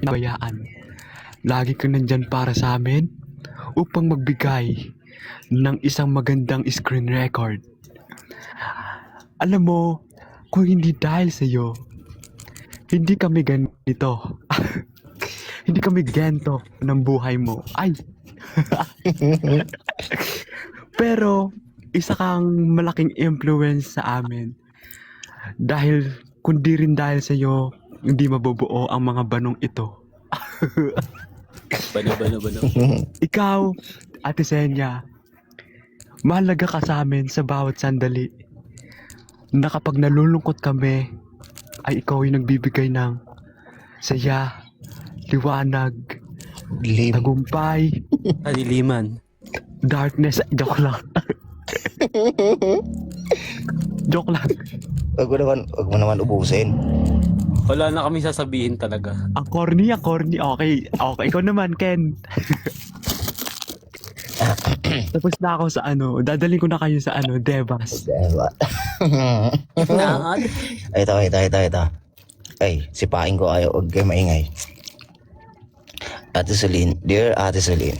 pinabayaan. Lagi kang nandyan para sa amin upang magbigay ng isang magandang screen record. Alam mo, kung hindi dahil sa iyo, hindi kami ganito. Hindi kami gento ng buhay mo. Ay! Pero, isa kang malaking influence sa amin. Dahil, kundi rin dahil sa iyo, hindi mabubuo ang mga banong ito. Bano. Ikaw, Ate Senya, mahalaga ka sa amin sa bawat sandali. Na kapag nalulungkot kami, ay ikaw yung nagbibigay ng saya, liwanag, Lim. tagumpay, Kaliliman. darkness. Joke lang. Joke lang. Wag mo naman ubusin. Wala na kami sasabihin talaga. Ang corny. Okay, ikaw naman, Ken. Tapos na ako sa dadalhin ko na kayo sa Devas. Diba? Ito. Ay, sipain ko ayaw. Huwag kayo maingay. Ate Celine, dear Ate Celine.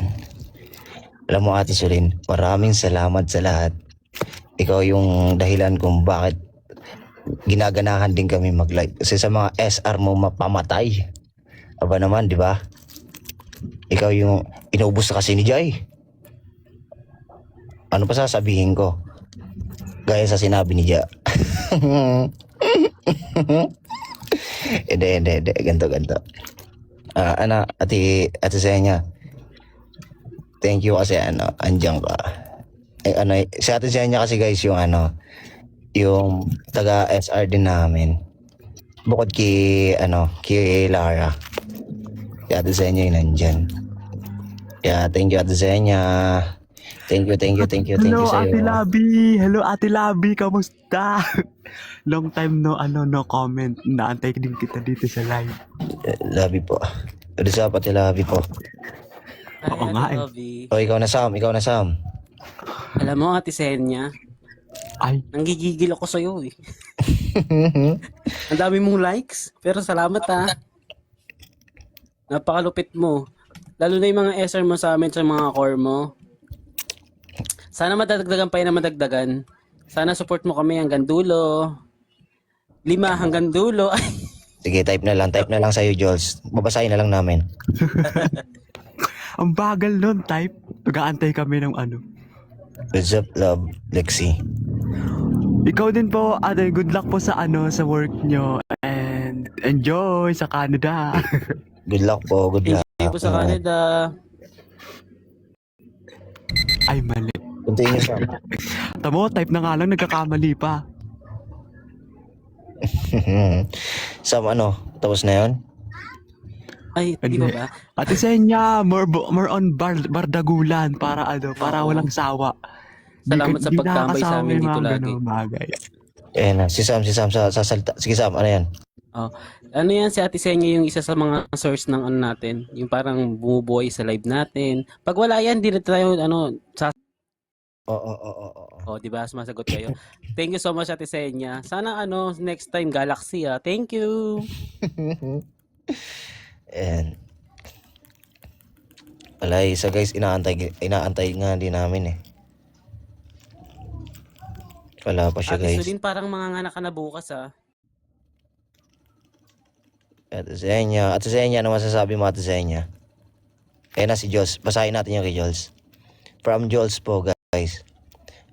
Alam mo Ate Celine, maraming salamat sa lahat. Ikaw yung dahilan kung bakit ginaganahan din kami mag-live. Kasi sa mga SR mo mapamatay. Aba naman, di ba? Ikaw yung inubos na kasi ni Jai. Ano pa sasabihin ko? Gaya sa sinabi ni Jai. Hindi. Ganto. Ate Zenya. Thank you kasi andyan ka. Si Ate Zenya kasi guys yung taga SR din namin. Bukod kay Lara. Si Ate Zenya yung nandyan. Kaya thank you Ate Zenya. Thank you Hello, sa'yo. Ate Labi. Hello, Ate Labi. Kamusta? Long time no comment. Naantay din kita dito sa live. Labi po. Ano sa pati Labi po. Oo nga eh. O ikaw na Sam. Alam mo, Ate Senya, Ay, nanggigigil ako sa'yo eh. Ang dami mong likes, pero salamat ha. Napakalupit mo. Lalo na yung mga SR mo sa amin sa mga core mo. Sana madagdagan pa yun na madagdagan. Sana support mo kami hanggang dulo. 5 hanggang dulo. Sige, type na lang sa'yo, Jules. Babasahin na lang namin. ang bagal nun, type. Nag-aantay kami ng What's up, love, Lexi? Ikaw din po, Ate. Good luck po sa sa work nyo. And enjoy sa Canada. Good luck po, good luck. Enjoy po sa Canada. Ay, mali. Continue, Sam. Tamo, type na nga lang, nagkakamali pa. Sam, tapos na yun? Ay, di ba ba? Ate Senya, more on bardagulan para para walang sawa. Salamat sa pagtambay sa amin dito lagi. Bagay. Si Sam, sasalita. Sige, Sam, ano yan? Oh. Ano yan si Ate Senya yung isa sa mga source ng natin, yung parang bumubuhay sa live natin. Pag wala yan, di na tayo sa Oo. oh, di ba? Sumasagot kayo. Thank you so much Ate Senya. Sana next time Galaxy ah. Thank you. And wala, isa guys, inaantay nga din namin eh. Wala pa siya Ate guys. Sulin, parang manganganak ka na bukas ah. Ate Zenya, ano masasabi mo Ate Zenya? Ayan na si Jules. Basahin natin yung kay Jules. From Jules po guys.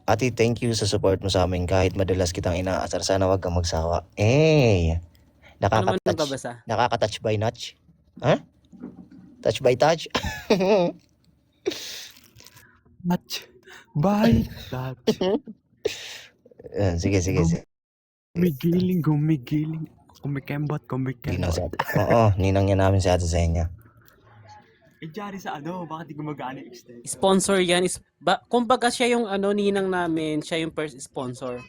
Ate, thank you sa support mo sa amin kahit madalas kitang inaasar. Sana wag kang magsawa. Ano man nagbabasa? Nakaka-touch by notch. Ha? Touch by touch? Touch by touch. Sige. Gumigiling. Kumikembot. Ninang si Ate. Oo, ninang niya namin si Ate Zenya. Diyan sa bakit di gumagana yung extend? Sponsor yan. Kumbaga siya yung ninang namin, siya yung first sponsor.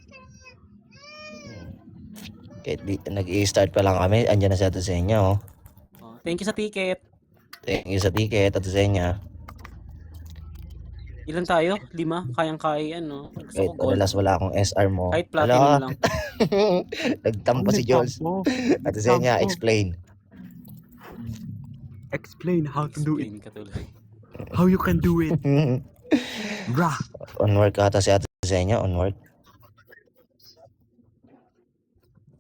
Kahit nag-i-start pa lang kami, andyan na si Ate Zenya, oh. Oh, thank you sa ticket. Thank you sa ticket, Ate Zenya. Ilan tayo? 5? Kayang-kaya Gusto Kahit ko gold. madalas wala akong SR mo. Kahit platinum lang. Nagtampo si Jules. Ate Zenya, explain. explain how to do it. Explain ka tuloy. How you can do it. Bruh. On work ata si Ate Zenya, on work.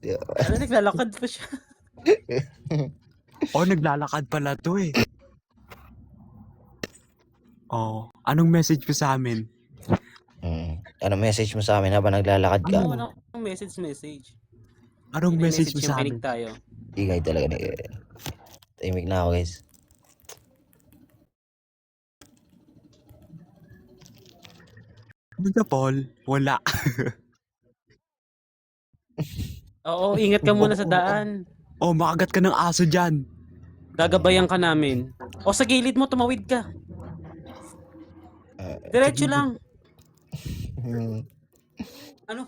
Ano, naglalakad pa siya. Oh, naglalakad pala to eh. Oh, anong message mo sa amin? Ano message mo sa amin habang naglalakad ka? Ano message? Anong message mo yung sa pinig amin? tayo. Ingay talaga ni Tahimik na ako, guys. Ano Paul? Wala. Oo, ingat ka muna sa daan. Oh, makagat ka ng aso dyan. Gagabayan ka namin. O sa gilid mo, tumawid ka. Diretso lang. Ano?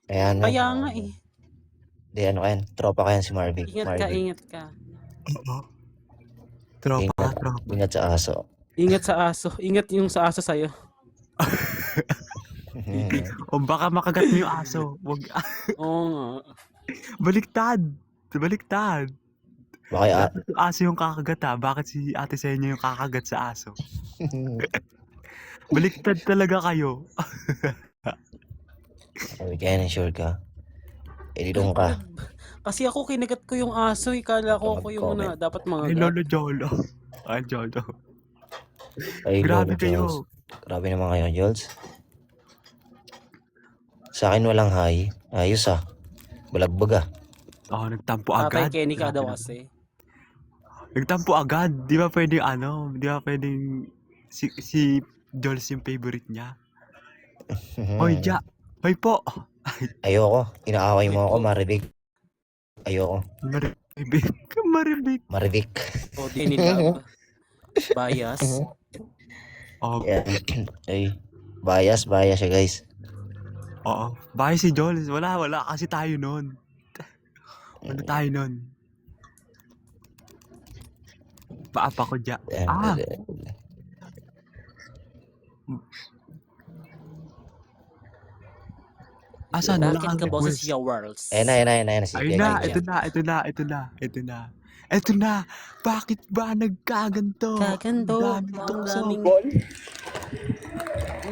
Ayan. Kaya nga eh. Di ano ka yan? Tropa ka yan si Marvic. Ingat ka. Oo. Tropa. Ingat sa aso. Ingat sa aso. Ingat yung sa aso sa'yo. O baka makagat mo yung aso. Wag. Oo nga. Baliktad. Baka Bakit yung aso yung kakagat ha? Bakit si Ate Senya yung kakagat sa aso? Baliktad talaga kayo. kaya na-sure ka. Edidong ka. Kasi ako kinagat ko yung aso. Kala ko ako yung Mag-comment. dapat Ay, mga Lolo Jolo. Ay, Jolo. Ay, Grabe Lolo kayo. Jules. Grabe naman kayo, Jules. Sa akin walang hi. Ayos ah. Balagbag ah. Oh, nagtampo Tatay agad. Kenny ka daw Grabe kasi. Nagtampo agad. Di ba pwedeng Di ba pwedeng si Jules yung favorite niya? Hoy, Ja. Hoy po. Ayoko. Inaaway mo ako, Maribig. Ayoko. Maribig. Maribig. O, di nilab. Bias. Oh, Yeah. Ay. Bias siya, guys. oo. Bakit si Jules? Wala kasi tayo nun. Wala tayo nun. Paapa ko Ja. Ah! Asan? Wala Bakit ka kang boses request. ya worlds? Ayun na. Si Ayun Kenny. na. Ito na. Bakit ba nagkaganto? Kaganto. Ang daming Ang tukso.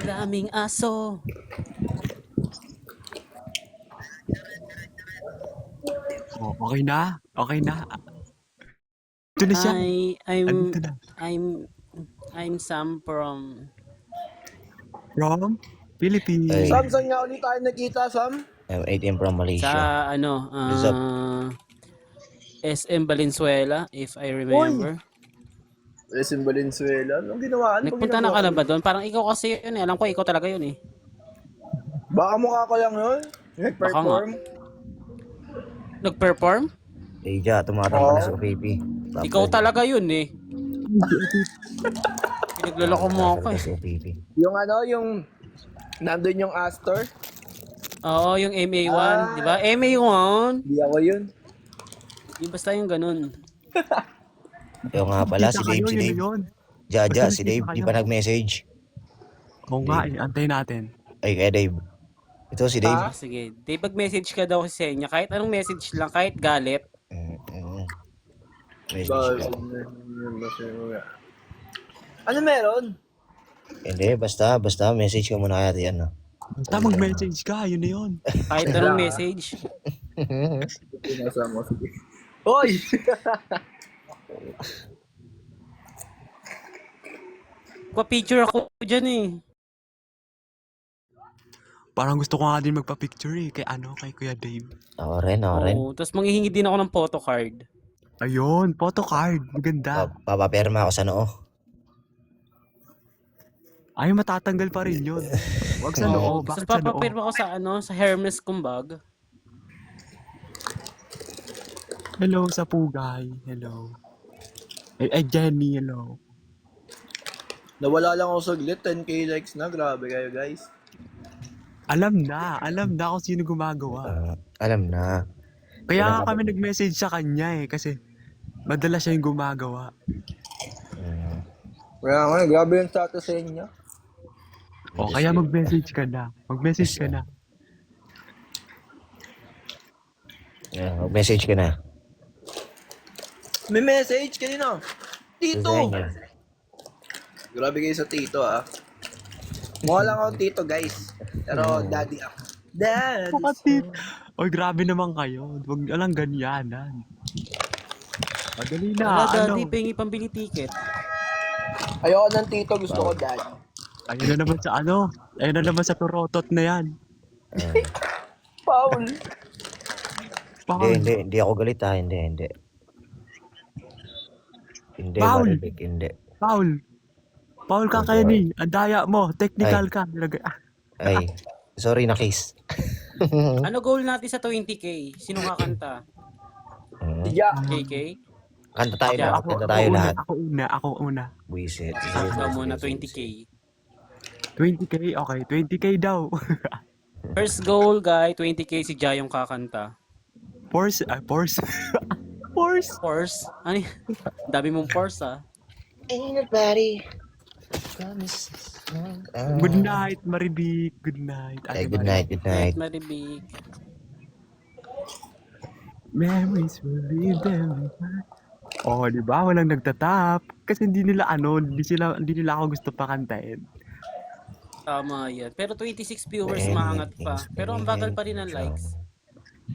daming aso. Oh, okay na. Ito na siya. Andito na. I'm Sam from From Philippines. Ay. Sam, saan nga ulit tayo nakita, Sam? I'm 18 from Malaysia. sa Rizal. SM Valenzuela, if I remember. SM Valenzuela. Anong ginawa? Nagpunta na ka na ba doon? Parang ikaw kasi yun eh. Alam ko ikaw talaga yun eh. Baka mukha ko lang yun. Nag-perform. Nag-perform? Eh, Ja, tumatang ka na sa OPP. Ikaw talaga yun eh. Pinagluloko mo ako eh. Sa OPP. Yung yung nandun yung Astor. Oo, yung MA1, di ba? MA1. Hindi ako yun. Yung basta yung ganun. Yung nga pala, si Dave. Yun. Jaja, Basta si Dave, nakita di kayo. pa nag-message. Oo nga eh. Antayin natin. Ay, kaya Dave. Ito si Dave. Ah, sige. Di mag-message ka daw sa niya. Kahit anong message lang, kahit galit. Message ka. Ano meron? Hindi, basta message ka muna kaya yan. Basta mag-message ka. Yun na yun. Kahit anong message. Pinasa mo. Sige. Hoy! Pa-picture ako dyan eh. Parang gusto ko nga din magpa-picture eh. Kay Kuya Dave. Ako rin. Oo, tapos manghihingi din ako ng photo card. Ayun, photocard. Maganda. Papaperma ako sa noo. Ay, matatanggal pa rin yun. Huwag sa noo. Tapos Bakit sa noo? papapirma ko sa Hermes kumbag. Hello sa Pugay. Hello. Ay, Jenny. Hello. Nawala lang ako saglit. 10k likes na. Grabe kayo, guys. Alam na kung sino gumagawa. Alam na. Kaya nga kami nag-message sa kanya eh. Kasi madalas siya yung gumagawa. Kaya nga, grabe yung status sa inyo. O, kaya mag-message ka na. Mag-message ka na. Message ka na. May message kanina. Tito! Susanyo. Grabe kayo sa tito, ah. Mukha lang akong tito, guys. Pero daddy ako. Daddy. Kapatid. Oy, grabe naman kayo. Huwag alang ganyanan. Madali Wala, na, daddy, ano. pengi pambili ticket. Ayoko ng tito, gusto ko daddy. Ayun na naman sa ano. Ayun na naman sa Torotot na yan. Paul. Paul. Hindi ako galit ha. Hindi. Hindi, Paul. Maribek, hindi. Paul. Paul Oh, Kakeni. Ang daya mo. Technical ka. Ay, sorry na kiss. Ano goal natin sa 20k? Sino kakanta? Yeah. KK? Kanta tayo Ako- lahat, kanta tayo lahat. Ako una. Buisit. Kanta muna 20k. 20k? Okay, 20k daw. First goal, guy, 20k si Jayong kakanta. Force. Force. Force. Force? Ano y- Dami mong force, ah. Ain't nobody. Good night, Maribik. Good night. Ay, good night, good night. Maribig. Memories will leave them behind. Oh, di ba? Walang nagtatap. Kasi hindi nila hindi nila ako gusto pakantahin. Tama yan. Pero 26 viewers, maangat pa. Pero ang bagal pa rin ng likes.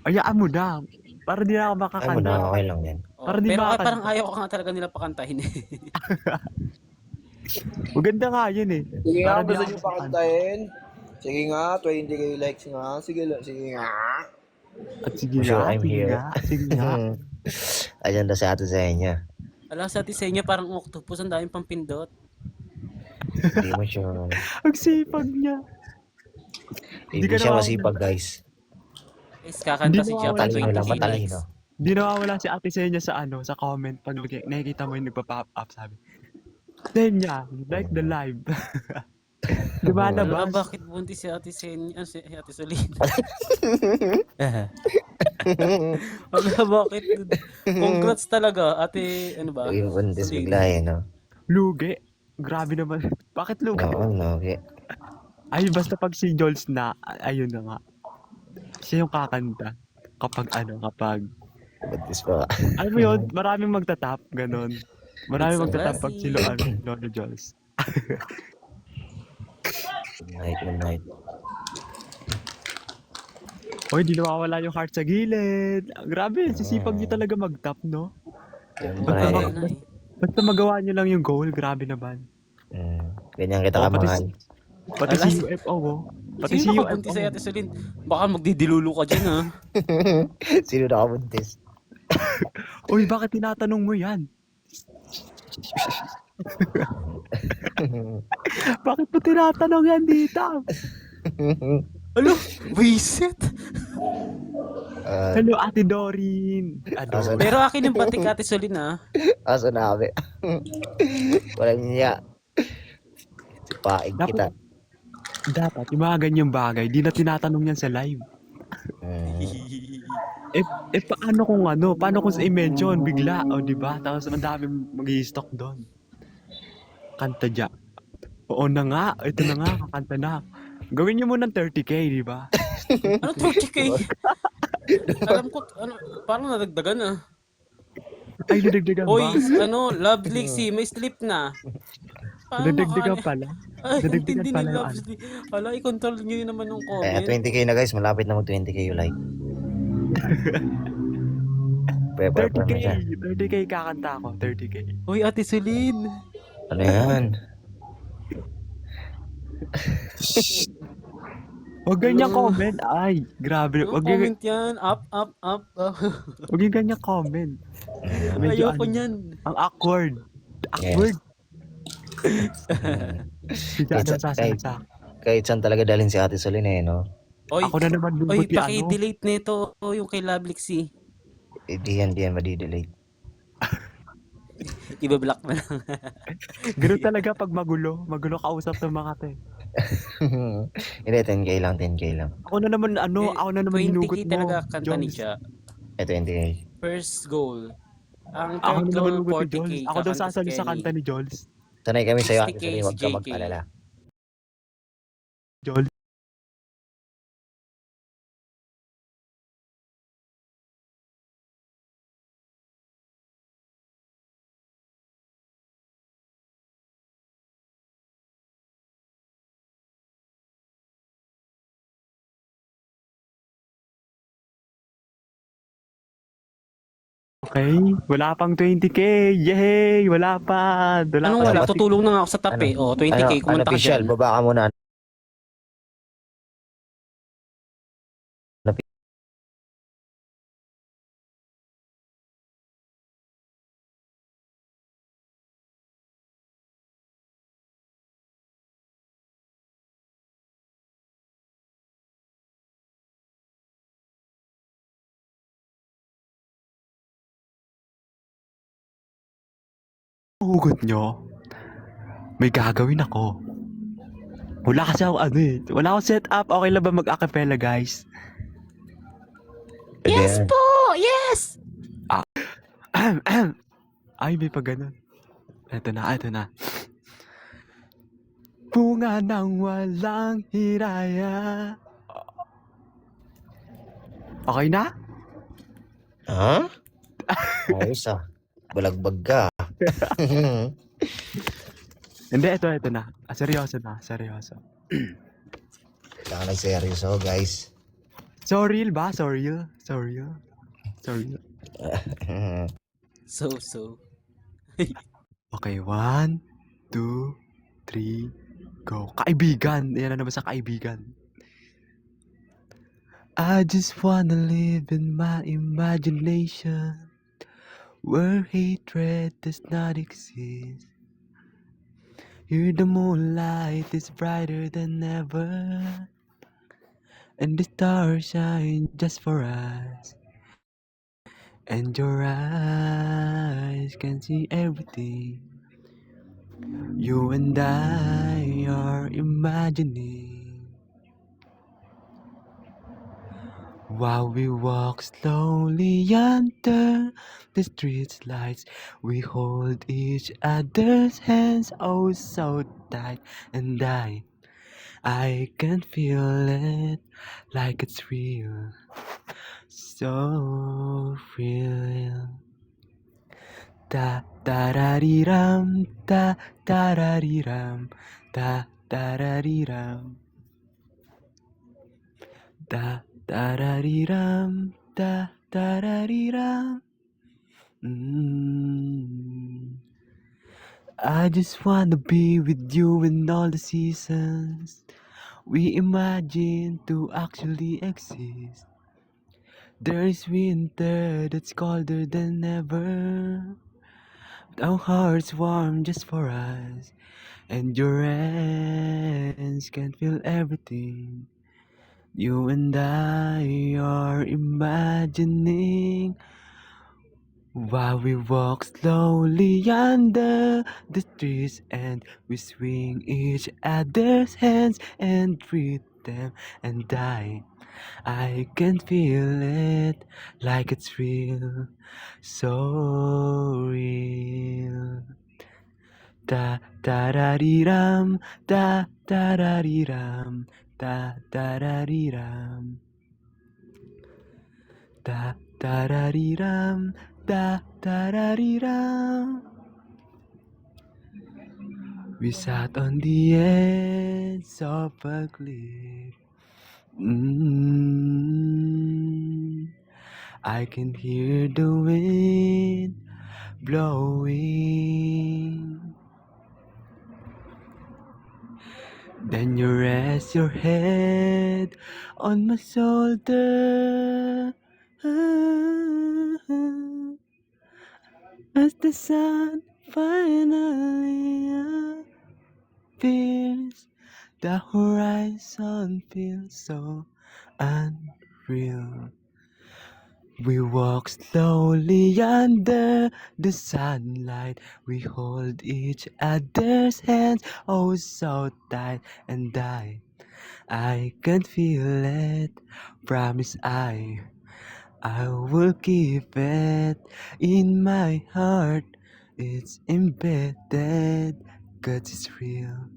Ayaan mo na. Para di na ako Ay mo makakanta. na, okay lang yan. Oh, Para di pero makakanta. parang ayaw ko nga talaga nila pakantahin. Maganda nga yun eh. Sige nga, Para di gusto ako nyo pakantahin. Sige nga, 20k likes nga. Sige nga. At sige Sure, nga, I'm sige here. nga, sige nga. Ayan na sa ato sa inyo. Alam sa Tisenya parang octopus, ang daming pampindot. Hindi mo sure. Ang sipag niya. Hindi ka siya naman- masipag, guys. Guys, kakanta Hindi si mo Jap mawawala ng sa 20k Matalino lang, likes. matalino. Di nawawala si Ate Senya sa sa comment pag nakikita mo yung nagpa-pop up sabi. Senya, like the live. Di ba Wala, labas? bakit buntis si Ate Senya, si Ate Solin? Wala, bakit? Congrats talaga, Ate, ano ba? Yung buntis Solin. bigla eh, no? Lugi. Grabe naman. Bakit lugi? Oo, no, okay. Ay, basta pag si Jols na, ayun na nga. Siya yung kakanta. Kapag Buntis pa. alam mo yun, maraming magtatap, ganon. Maraming It's a magtatap pag si blessing. Lolo Jols. Good night. Hoy, di nawawala yung heart sa gilid. Grabe, sisipag niyo talaga mag-tap, no? Siyempre. Matagal na eh. Basta magawa niyo lang yung goal, grabe naman. Ganyan kita Oh, kamahal. Pati Alas. si UFO, oh. Pati si Sino UFO. nakabuntis si Ate Solin? Baka magdidilulo ka dyan, ha? Sino nakabuntis? Uy, bakit tinatanong mo yan? Bakit mo tinatanong yan dito? Alo, wiset! Hello, Ate Doreen. Asan? Pero akin yung batik Ate Solin, ha? Aso nabi. Walang niya. Sipain kita. Dapat, yung mga ganyang bagay, di na tinatanong yan sa live. Paano kung sa i-mention bigla, o di ba? Tapos ang daming mag-i-stock doon. Kanta dya. Oo na nga, ito na nga, kakanta na. Gawin niyo muna ng 30k, di ba? Ano 30k? Alam ko, ano, parang nadagdagan, ah. Ay, nadagdagan Hoy, ba? ano, Love Lixie, may slip na. Paano Nadagdagan pala. Ay, Nadagdagan hindi pala ni yung Love ano. Lixie. Hala, i-control nyo yun naman yung Eh, comment. 20k na guys. Malapit na mag 20k yung like. Prepare 30k, na siya. 30k kakanta ako, 30k. Hoy, Ate Celine. Ano yan? Huwag ganyan comment. Ay, grabe. Ano comment yan? Up. Huwag yung ganyan comment. Medyo Ayoko niyan. Ang awkward. Awkward. Si Jano sasalita. Kahit saan talaga dalhin si Ate Solin eh, no? Oy, Ako na naman oy, bubuti ano. paki-delete nito yung kay Love Lixie. Di yan madidelete. Iba-block na lang. Ganun talaga pag magulo. Magulo kausap ng mga te. Hindi, 10k lang. Ako na naman hinugot 20k mo. talaga kanta ni Jones. Cha. Eh, 20k. First goal. Ang Ako third na naman goal, hinugot ni 40k. Jones. Ako daw kakanta si sasali sa Kenny. kanta ni Jones. Sanay kami sa'yo, 60K Ate Solin. Huwag ka si JK. mag-alala. Jones. Okay, wala pang 20k. Yay! Wala pa. Anong wala? Tutulong na nga ako sa tape eh. Oh, 20k, kumanta ka official, dyan. baba ka muna. Hugot nyo. May gagawin ako. Wala kasi ako ano eh. Wala akong set up. Okay lang ba mag-acapella guys? Pwede yan. Po! Yes! Ay, may pa ganun. Ito na. Bunga ng walang hiraya. Okay na? Ha? Ayos ah. Balagbag ka. Hindi, ito na. Seryoso na, seryoso. Kaya nagseryoso, guys. So real ba? So real? So. Okay, 1, 2, 3, go. Kaibigan. Yan na naman sa kaibigan. I just wanna live in my imagination where hatred does not exist. Here the moonlight is brighter than ever, and the stars shine just for us. And your eyes can see everything you and I are imagining. While we walk slowly under the street's lights, we hold each other's hands oh so tight. And I can feel it like it's real, so real. Da da da dee ram, da da da dee ram, da da da dee ram. Da da da dee ram, da da da dee ram. I just wanna be with you in all the seasons we imagine to actually exist. There is winter that's colder than ever, but our hearts warm just for us, and your hands can feel everything you and I are imagining. While we walk slowly under the trees, and we swing each other's hands and treat them, and I can feel it like it's real, so real. Da da da dee ram, da da da dee ram, da da da dee ram. Da da da dee ram, da da da dee ram. We sat on the edge of a cliff. I can hear the wind blowing. Then you rest your head on my shoulder as the sun finally appears. The horizon feels so unreal. We walk slowly under the sunlight. We hold each other's hands oh so tight, and I can feel it. Promise I will keep it in my heart. It's embedded, 'cause it's real,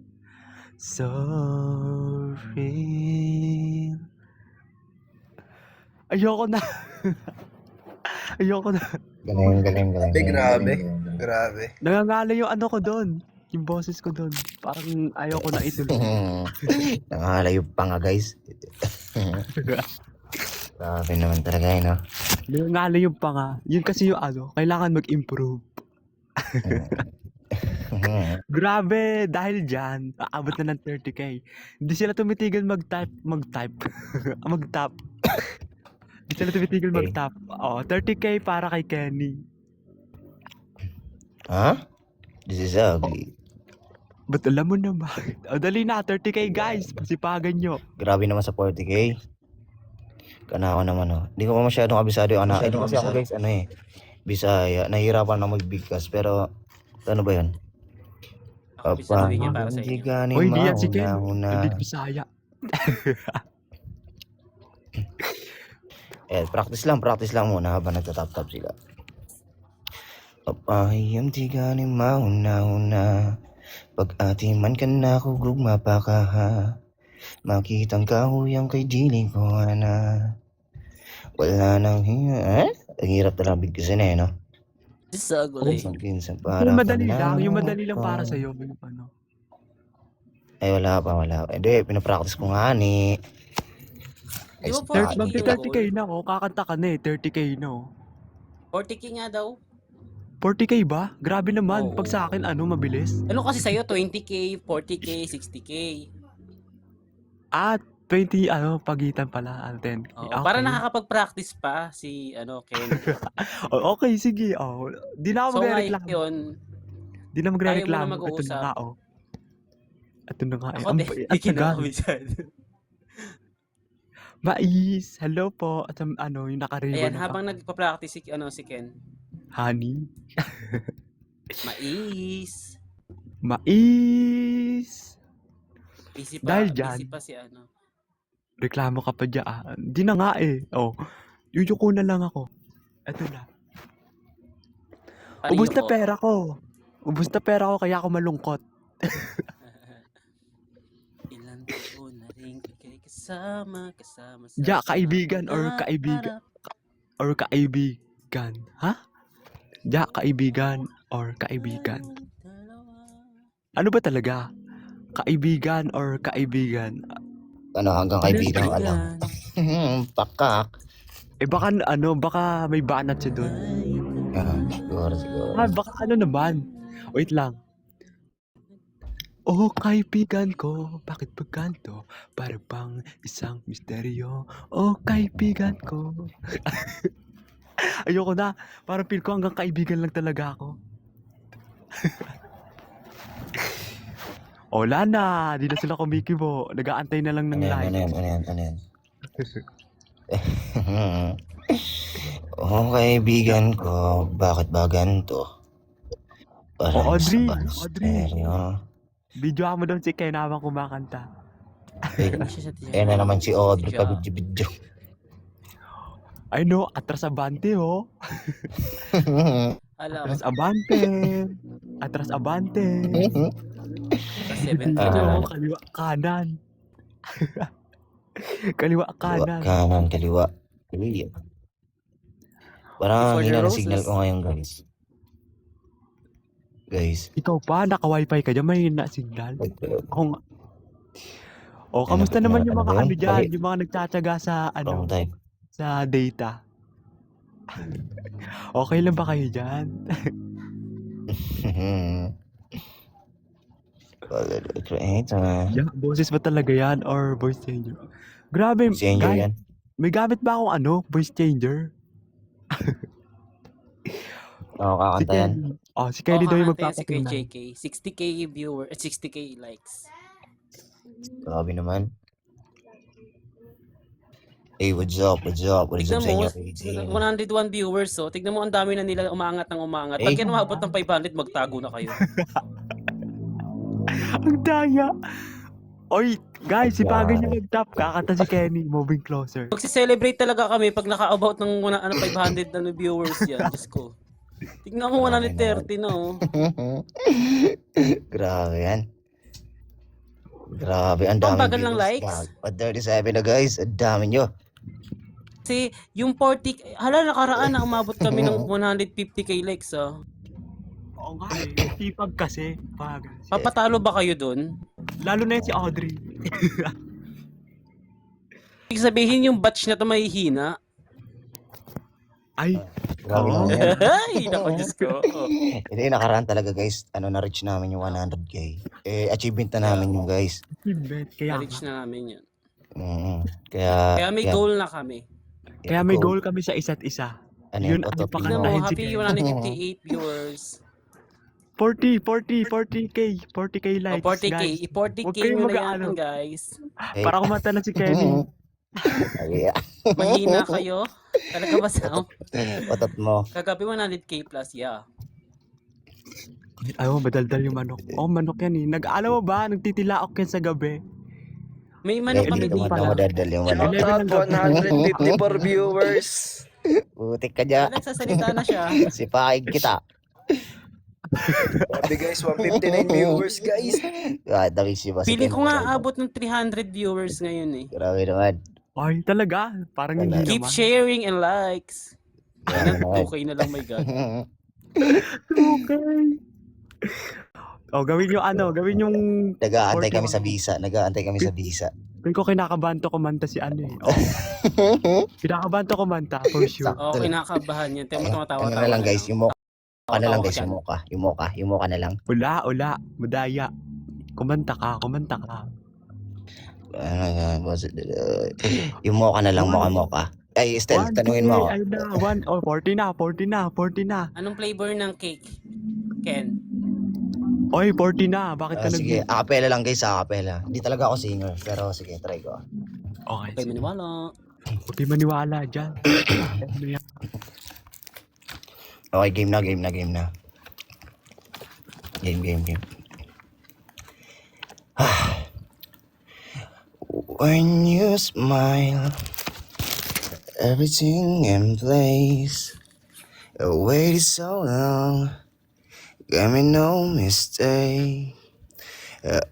so real. Ayoko na. Ayoko na. Galing. Grabe. Nangangalo yung ano ko doon. Yung boses ko doon. Parang ayoko na ituloy. Nangahalayo pa nga, guys. Grabe naman talaga yun, no? Yung nga lang yung panga. Yun kasi yung ano, kailangan mag-improve. Grabe, dahil dyan, aabot na ng 30k. Hindi sila tumitigil mag-type. Mag-tap. Hindi sila tumitigil Okay. mag-tap. Oh, 30k para kay Kenny. Ha? This is ugly. Ba't alam mo naman? O, dali na, 30k guys. Pasipagan nyo. Grabe naman sa 40k. Kana ako naman, oh. Hindi ko pa masyadong kabisado yung anak. Kasi ako guys, ano eh. Bisaya. Nahihirapan na magbigkas. Pero, ano ba yun? Ako bisabihin niya para sa Hindi inyo. gani O, hindi yan si Ken. mauna-una. Hindi Bisaya. Practice lang muna habang nagtatap-tap sila. Papayam di gani mauna-una. Pag atiman ka na ko gugma pa ka ha. Makitang kahuyang kay diling ko na. Wala nang hiya. Ang hirap talaga bigkasin eh, no? This is ugly. Sa Yung parang madali lang. Yung madali lang para ko. sa'yo. Yung ano. Ay, wala pa. Hindi, pinapractice ko nga ni. Di ba Ay, po, Magti Ate 30k na ako. Kakanta ka na eh. 30k na oh. 40k nga daw. 40k ba? Grabe naman. Oo. Pag sa akin, ano, mabilis. Ano kasi sa'yo, 20k, 40k, 60k. At 20, ano, pagitan pala. 10k. Oo, Okay. para nakakapag-practice pa si Ken. Oh, okay, sige. Oh. Di na ako So magre-reklamo. ngayon, Di na magre-reklamo. tayo muna Ito mag-uusap. na nga, oh. Ito na nga. ako Ang din, ang hindi tagal. kinakabisan. Mais. Hello po. At ano, yung nakariwan Ayan, na habang nagpa-practice si Ken. honey. Mais. Mais. Busy pa, Dahil dyan. busy pa si ano. Reklamo ka pa dyan. Di na nga eh. Oh. Yuyuko na lang ako. Ito na. Pareho Ubus na po. pera ko. Ubus na pera ko kaya ako malungkot. Ilan taon na rin kay kasama sa Ja, kaibigan or mga kaibigan. harap. Or kaibigan. Ha? Ja, kaibigan or kaibigan. Ano ba talaga? Kaibigan or kaibigan? Ano, hanggang kaibigan ka lang. Pakak. Eh baka ano, baka may banat siya doon. Siguro. Ah, baka ano naman. Wait lang. Oh, kaibigan ko, bakit pagkanto? Para bang isang misteryo. Oh, kaibigan ko. Ayoko na. Parang feel ko hanggang kaibigan lang talaga ako. Wala na. Di na sila kumikibo. Nag-aantay na lang ng live. Ano yan? Oh, kaibigan ko, bakit ba ganito? Parang Oh, Audrey, sa Audrey. misteryo. Video mo doon si Ken habang kumakanta. Na naman si Audrey, kabidyo-bidyo. I know, atras abante oh. Alam, Atras abante. Atras abante. sa 17 Ah. na. Kaliwa kanan. Kaliwa kanan. Kaliwa. Parang Before the hina ng roses. signal ko ngayon, guys. Ikaw pa, naka-wifi ka dyan, may na signal. Kung oh, kamusta Ano naman yung ba mga yun? ano dyan, Mali. yung mga nagtsatsaga sa Wrong ano, time. sa data. Okay lang ba kayo dyan? Creator. Boses ba talaga yan or voice changer? Grabe, Changer guys, yan. may gamit ba akong ano, voice changer? Oo, kakanta yan. Kenny. Oh, si Kenny daw yung si Kuya magpapatunay. JK. 60k viewer, 60k likes. Grabe naman. Hey, what's up? What's up Tignan sa mo, inyo? 101 viewers, so tignan mo ang dami na nila umaangat ng umaangat. Eh. Pag yan umabot ng 500, magtago na kayo. Ang daya. Oy, guys, si Pagay niya mag-tap. Kakanta si Kenny, moving closer. Magsi-celebrate talaga kami pag naka-about ng 500 na viewers yan. Diyos ko. Tignan mo 130 no. Grabe yan. Grabe, ang dami. bagal ng likes. 37 na guys, ang dami nyo. Kasi yung 40, nakaraan na umabot kami ng 150k likes ah. Oo nga eh. Tipag kasi. Pag. Papatalo ba kayo dun? Lalo na yun si Audrey. ibig sabihin yung batch na to mahihina. Ay, Grabe Oo. naman yan. Ay, naku, Diyos ko. Hindi, nakaraan talaga guys. Na-reach namin yung 100k. Achievement na namin yung guys. bet. Kaya, Na-reach na namin yun. Kaya, Kaya may yan. goal na kami. kaya may goal kami sa isa't isa. Ano Yun yun? ang Utopia. Tignan mo, Ayun, happy sige. 158 viewers. 40k likes, 40k. guys. Huwag 40k kayong nyo na mag-aano. yan, guys. Eh, Para kumanta na si Kevin. ay, Mahina kayo. Talaga ba sa Otot mo. kagabi 100k plus, yeah. Ay, madaldal yung manok. Oh, manok yan eh. Alam mo ba, nagtitilaok yan sa gabi. May manok Hindi kami dito dito. madadal yung ano. Shout out 154 viewers. Putik ka dyan. Nagsasalita na siya. Sipahin kita. Grabe guys, 159 viewers guys. Dami si Boss. Feeling ko nga abot ng 300 viewers ngayon eh. Grabe naman. Ay, talaga? Parang hindi Wala. Keep naman. sharing and likes. Grabe naman. 2k na lang, my God. Okay. Oh, gawin yung Nag-aantay kami sa visa. Nag-aantay kami sa visa. Kung ko kinakabahan to kumanta si ano eh. Oh. Kinakabahan to kumanta, for sure. Oo, kinakabahan yan. Tema tumatawa. Ano na lang guys, yung mocha na lang guys, yung mocha na lang. Ula, madaya. Kumanta ka. Yung mocha na lang, mocha. Ay, Estel, tanungin mo ako. Ay na, 40 na. Anong flavor ng cake, Ken? Oy, 40 na. Bakit ka Sige, acapella lang guys, acapella. Hindi talaga ako singer, pero sige, try ko. Okay, Okay, sige. maniwala. Huwag kayo maniwala dyan. Ano yan? Okay, game na. Game. When you smile, everything in place. Waited so long, got me no mistake.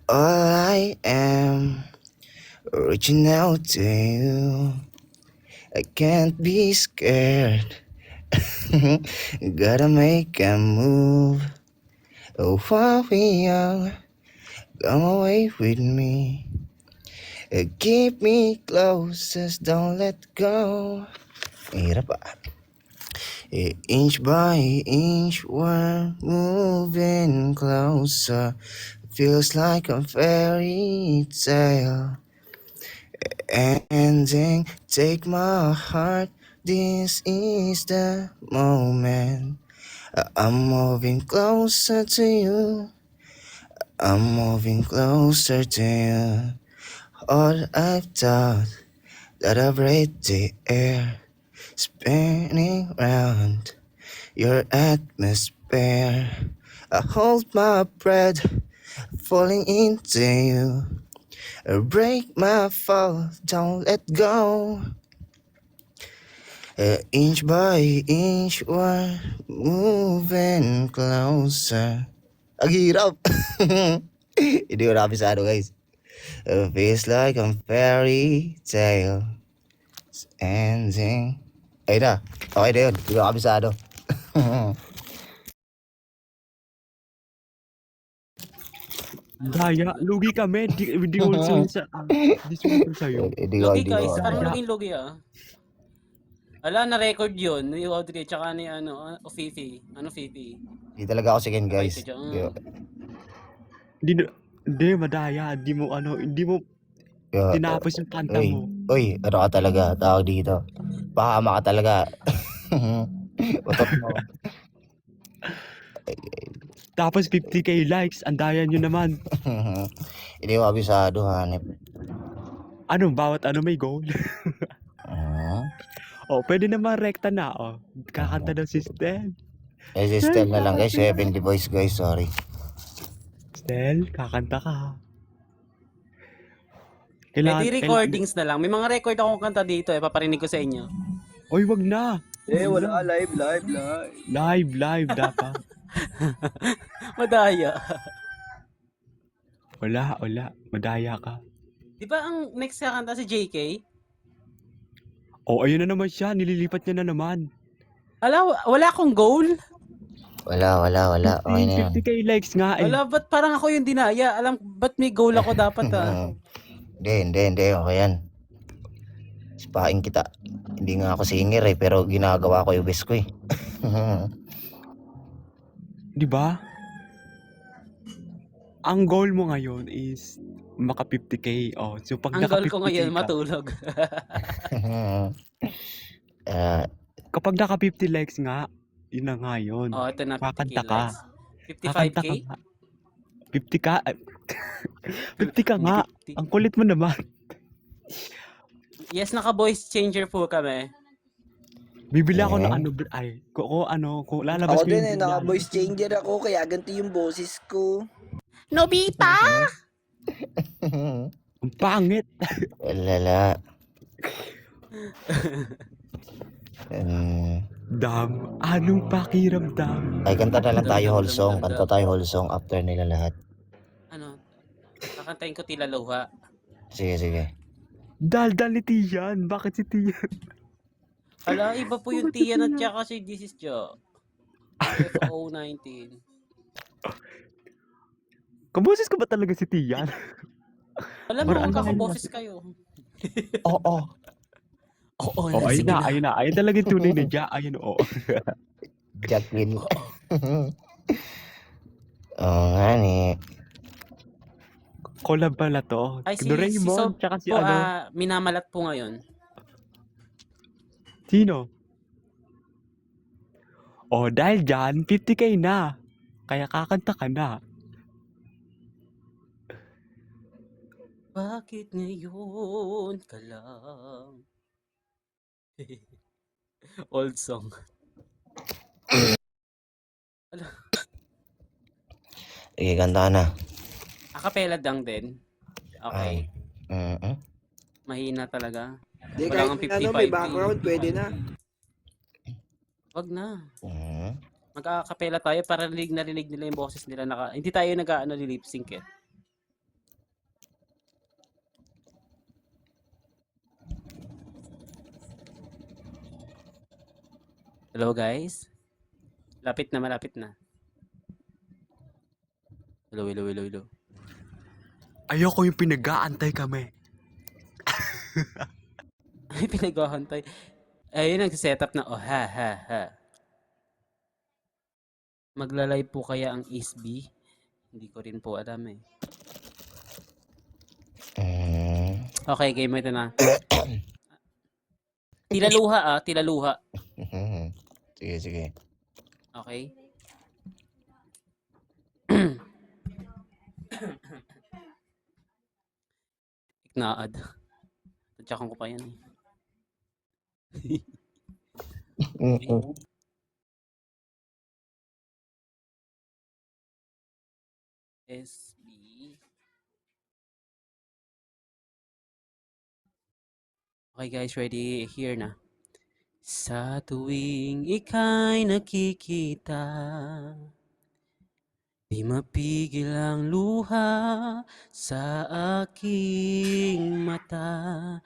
All I am, reaching out to you. I can't be scared. Gotta make a move. While we young, come away with me. Keep me close, just don't let go. Hirap ah. Inch by inch, we're moving closer. Feels like a fairy tale ending. Take my heart, this is the moment. I'm moving closer to you. I'm moving closer to you. All I've done, that I breathe the air, spinning round your atmosphere. I hold my breath, falling into you. Break my fall, don't let go. Inch by inch, we're moving closer. Ang hirap. Hindi ko napisado guys. Feels like a fairy tale ending. Ayun na. Okay na yun. Hindi ko napisado. Daya, lugi kami. Hindi ko sumunod sa'yo. Logi guys, parang logi ah. Ala, na-record yun. Ni Audrey, tsaka ni Fifi. Fifi? Hindi talaga ako second guys. Okay, tadya. Hindi, madaya. Hindi mo tinapos yung kanta mo. Uy, ano ka talaga? Tawag dito. Pahama ka talaga. Utot mo. Tapos 50k likes. Andayan nyo naman. Hindi ko abisado, hanip. Bawat may goal. Oh, pwede naman rekta na. Oh, kakanta ng si Stel. Si Stel na lang guys. 70 boys guys, sorry. Stel, kakanta ka. Pwede recordings na lang. May mga record akong kanta dito paparinig ko sa inyo. Oy, wag na. Wala, live. Live dapat. Madaya. Wala. Madaya ka. Di ba ang next kakanta si JK? Oh, ayun na naman siya. Nililipat niya na naman. Wala akong goal. Wala. Okay na yan. 50k likes nga eh. Wala, ba't parang ako yung dinaya? Ba't may goal ako dapat ah? Hindi. Okay yan. sipain kita. Hindi nga ako singer eh, pero ginagawa ko yung best ko eh. Di ba? Ang goal mo ngayon is maka 50k. Oh, so pag Ang naka goal ko 50k ngayon, ka, matulog. Ah, kapag naka 50 likes nga, yun na nga yun. Oh, ito na, 50k Kakanta ka. likes. Kakanta 55k? ka nga. 50 ka? 50 ka nga. 50. Ang kulit mo naman. Yes, naka-voice changer po kami. Bibili ako ng Eh? ano, kung lalabas Ako ko din yung eh, bilyano. naka-voice changer ako, kaya ganti yung boses ko. Nobita! Ang pangit. Lala. Dam, anong pakiramdam? Ay, kanta na lang tayo Dam, whole dam, song. dam, Kanta dam. tayo whole song after nila lahat. Ano? Kakantayin ko Tila Luha. Sige, sige. Dal-dal ni Tiyan. Bakit si Tiyan? Hala, iba po yung Tiyan at saka si This is Joe. UFO19. Kaboses ko ba talaga si Tiyan? Alam mo, Parang kakaboses kayo. Oo. Oo, Oh, ayun sige na, ayun na. Ayun talaga yung tunay na Diya. Ayun, oo. Jacqueline. Oo nga ni. Collab pala to. Ay, si Doraemon, Sob tsaka si po, ano. minamalat po ngayon. Sino? Oh, dahil dyan, 50k na. Kaya kakanta ka na. Bakit ngayon ka lang? Old song. Sige, kanta na. Acapella lang din. Okay. Mm-mm. Mahina talaga. Di, Wala kahit kang ano, 55 may background, pwede na. Wag na. Mm. Mag-acapella tayo para narinig nila yung boses nila. Hindi tayo nag-ano lip sync eh. Hello guys. Malapit na. Hello. Ayoko yung pinag-aantay kami. Ay, pinag-ahantay. Ayun, nag-setup na, ha. Magla-live po kaya ang SB? Hindi ko rin po alam eh. Okay, game ito na. Tila luha. Sige, sige. Okay. Iknaad. Tadyakan ko pa yan eh. SB. Okay guys, ready? Here na. Sa tuwing ika'y nakikita, di mapigil ang luha sa aking mata.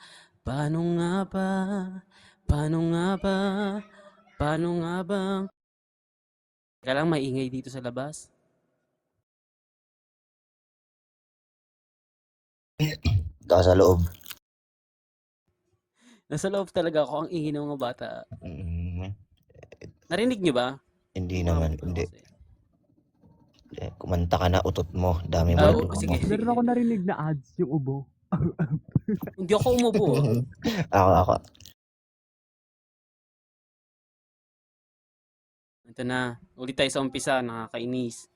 Paano nga ba? Teka lang, maingay dito sa labas. Ikaw sa loob. Nasa loob talaga ako, ang ingay ng mga bata. Narinig nyo ba? Hindi naman, Umabot hindi. kasi. Kumanta ka na, utot mo. Dami mo Ah, na utot sige. mo. Meron ako narinig na ads, yung ubo. Hindi ako umubo. Ako. Ito na. Ulit tayo sa umpisa. Nakakainis.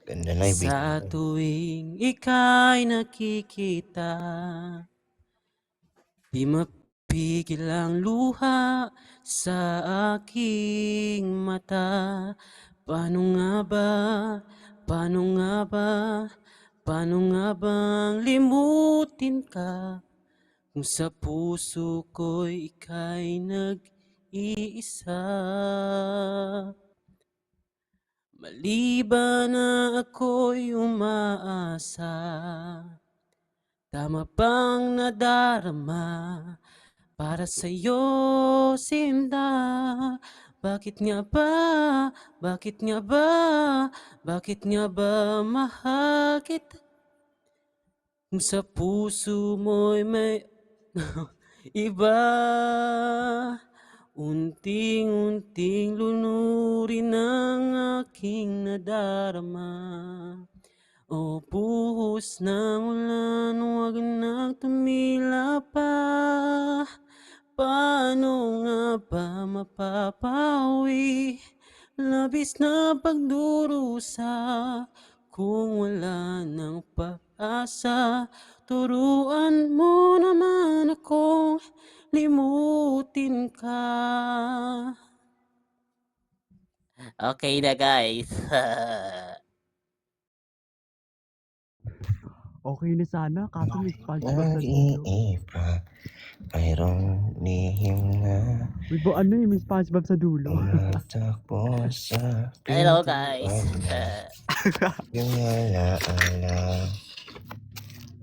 Ganda na yung beat. Sa tuwing ika'y nakikita, di mapigil ang luha sa aking mata. Paano nga bang limutin ka kung sa puso ko'y ika'y nag-iisa? Maliban na ako'y umaasa, tama bang nadarama para sa'yo, Sinda? Bakit nga ba mahal kita Kung sa puso mo'y may iba, unting-unting lunurin ang aking nadarama. O buhos ng ulan, huwag nang tumila pa. Paano nga ba mapapawi labis na pagdurusa kung wala ng pag-asa? Turuan mo naman akong limutin ka. Okay na guys. Okay na sana, kaso may SpongeBob sa dulo. Nag-iiba, mayroong lihim na May ba ano eh, may SpongeBob sa dulo. tumatakbo sa Hello guys. yung alaala.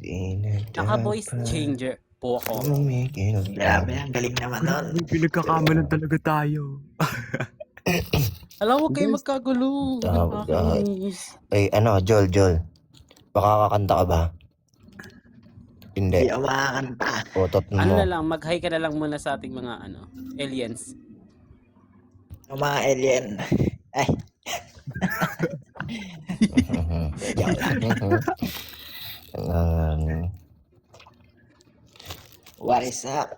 Di na Naka-voice dapat changer po ako. tumigil Grabe, ang galing naman nun. May pinagkakamalan talaga tayo. Alam mo kayo magkagulo. Tawag, Nakakainis. Ay, Joel. Baka kakanta ka ba? Hindi. Hindi ako makakanta. Utot mo. Ano na lang, mag-hi ka na lang muna sa ating mga aliens. Yung mga alien. Ay, what is up?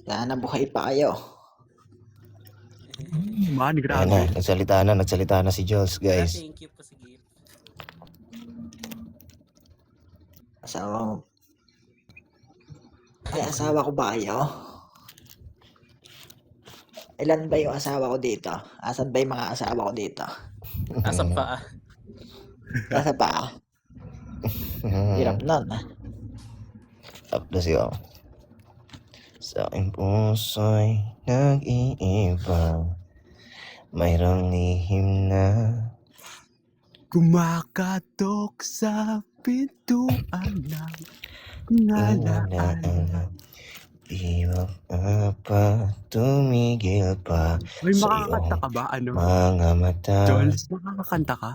Sana buhay pa kayo. Man, Ayan grabe. na, nagsalita na si Jules, guys. Thank you po sa gift. Asawa mo. Ay, asawa ko ba kayo? Ilan ba yung asawa ko dito? Asan ba yung mga asawa ko dito? Asan pa? Nasa pa? Hirap nun. Tapos yun. Sa aking puso'y nag-iiba, mayroong lihim na Kumakatok sa pintuan ng ngalaala. inalaala. Di pa tumigil pa May sa makakanta iyong ka ba? Ano? mga mata. Jules, makakanta ka?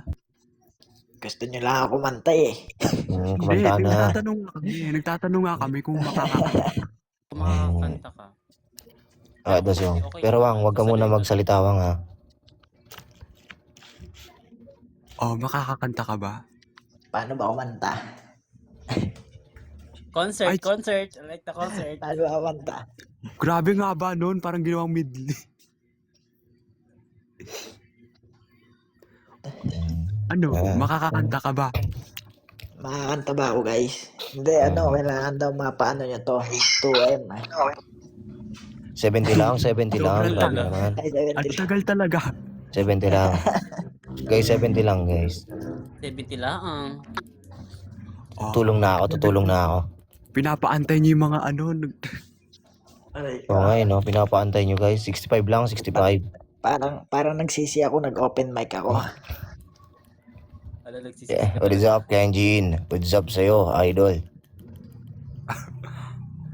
Gusto nyo lang ako kumanta eh. Hindi, Kumanta na. nagtatanong nga kami. Nagtatanong nga kami kung makakanta. Kung makakanta ka. Tapos yun. Pero Wang, wag ka muna magsalita, Wang, ha. Oh, makakakanta ka ba? Paano ba kumanta? Concert. Ay, I like the concert. Paano ba kumanta? Grabe nga ba noon? Parang ginawang medley. Ano? Makakakanta ka ba? Makakanta ba ako guys? Hindi, kailangan daw mapaano nyo to. 2M. 70 lang. Sobrang Grabe tagal. naman. Ay, Ang 70. tagal talaga. 70 lang. Guys, 70 lang, guys. 70 lang. Oh, Tutulong na ako. pinapaantay niyo yung mga ano. Aray, Oo nga, no? Pinapaantay nyo, guys. 65 lang, 65. parang nagsisi ako, nag-open mic ako. Wala nagsisisi. Yeah. What is up, Kenjin? What's up sa'yo, idol?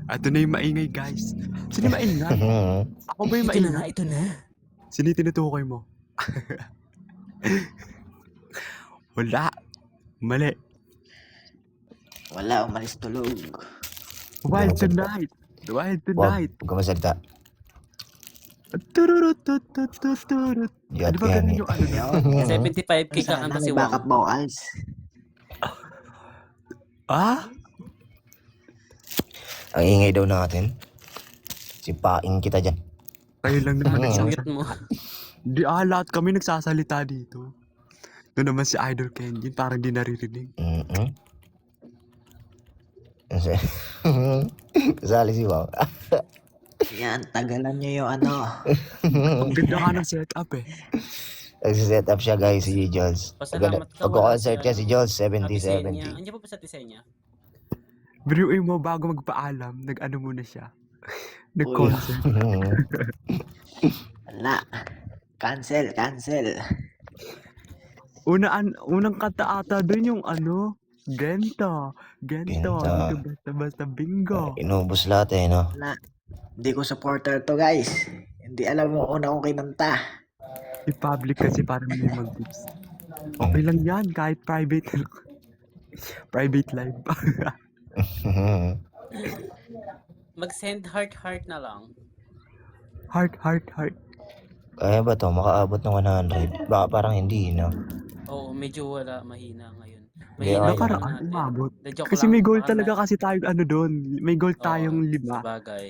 Ito na yung maingay, guys. Sino yung maingay? Ako ba yung maingay? Ito na. Sino yung tinutukoy mo? Wala. Mali. Wala, umalis tulog. Wild tonight. Wild tonight. Huwag ka masalita. Tururututututut. Yat Ano ba ganun yung ano na? 75k Sana kakanta may si backup Wang. vocals. Ah? Ang ingay daw natin. Sipain kita dyan. Kayo lang naman Mute nagsasalita. mo. Di lahat kami nagsasalita dito. Doon naman si Idol Kenjin, parang di naririnig. Kasali si Wow. Yan, tagalan nyo yung ano. Ang ganda nga ng setup eh. Nagsiset up siya, guys, si Jules. Pasalamat ka, Pag-concert wala ka si Jules, Tisenya. 70-70. Andiyan pa ba sa Tisenya? Biruin mo bago magpaalam, nag-ano muna siya. Nag-concert. Wala. Cancel. Unang kanta ata doon yung ano, Gento. Gento. Hindi basta bingo. Inubos lahat eh, no? Wala. Hindi ko supporter to guys. Hindi alam mo una kong kinanta. I-public kasi para may mag-tips. Okay lang yan, kahit private na lang. Private live. Mag-send heart na lang. Heart. Kaya ba to? Makaabot ng 100? Baka parang hindi, no? Oo, medyo mahina ngayon. Hindi, Mahina okay. yung ano Nakaraan, natin. umabot. The joke Kasi lang, may goal baka talaga kasi tayo ano doon. May goal tayong sa 5. bagay.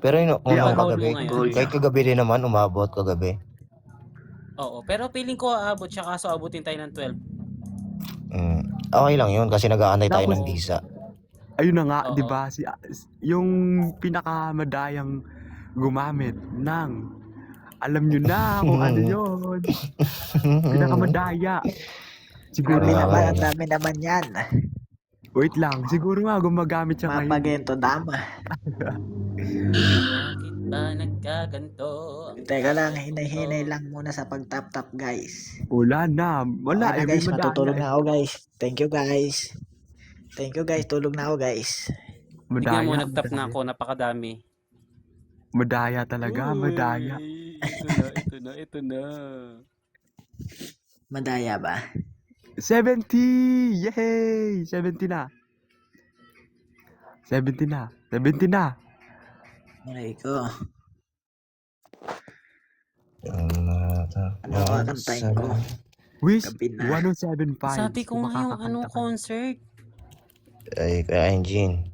Pero yun, Yeah, nung Goal kagabi, mo ngayon. kahit kagabi din naman, umabot kagabi. Oo, pero feeling ko aabot siya kaso abutin tayo ng 12. Okay lang yun kasi nag-aantay tayo Tapos, ng visa. ayun na nga, Oo. 'di ba? Yung pinakamadayang gumamit ng alam nyo na kung ano yun. Pinakamadaya. Siguro Grabe nga, naman, ano. ang dami naman yan. Wait lang, siguro nga gumagamit siya ngayon. Mapagento dama. Bakit ba nagkaganto? Teka lang, hinay-hinay lang muna sa pag-tap-tap guys. Wala na. Wala, Okay na may guys, madaya matutulog eh. na ako guys. Thank you guys. Thank you guys, tulog na ako guys. Tignan mo, Madaya, nag-tap na ako, napakadami. madaya talaga, madaya. Ito na. Madaya ba? 70! Yay! 70 na. 70 na. 70 na. Aray ko. Ano kakantahin ko? Wish, Gabi na. 107.5. Sabi ko nga yung anong concert. Ay, kaya Engine.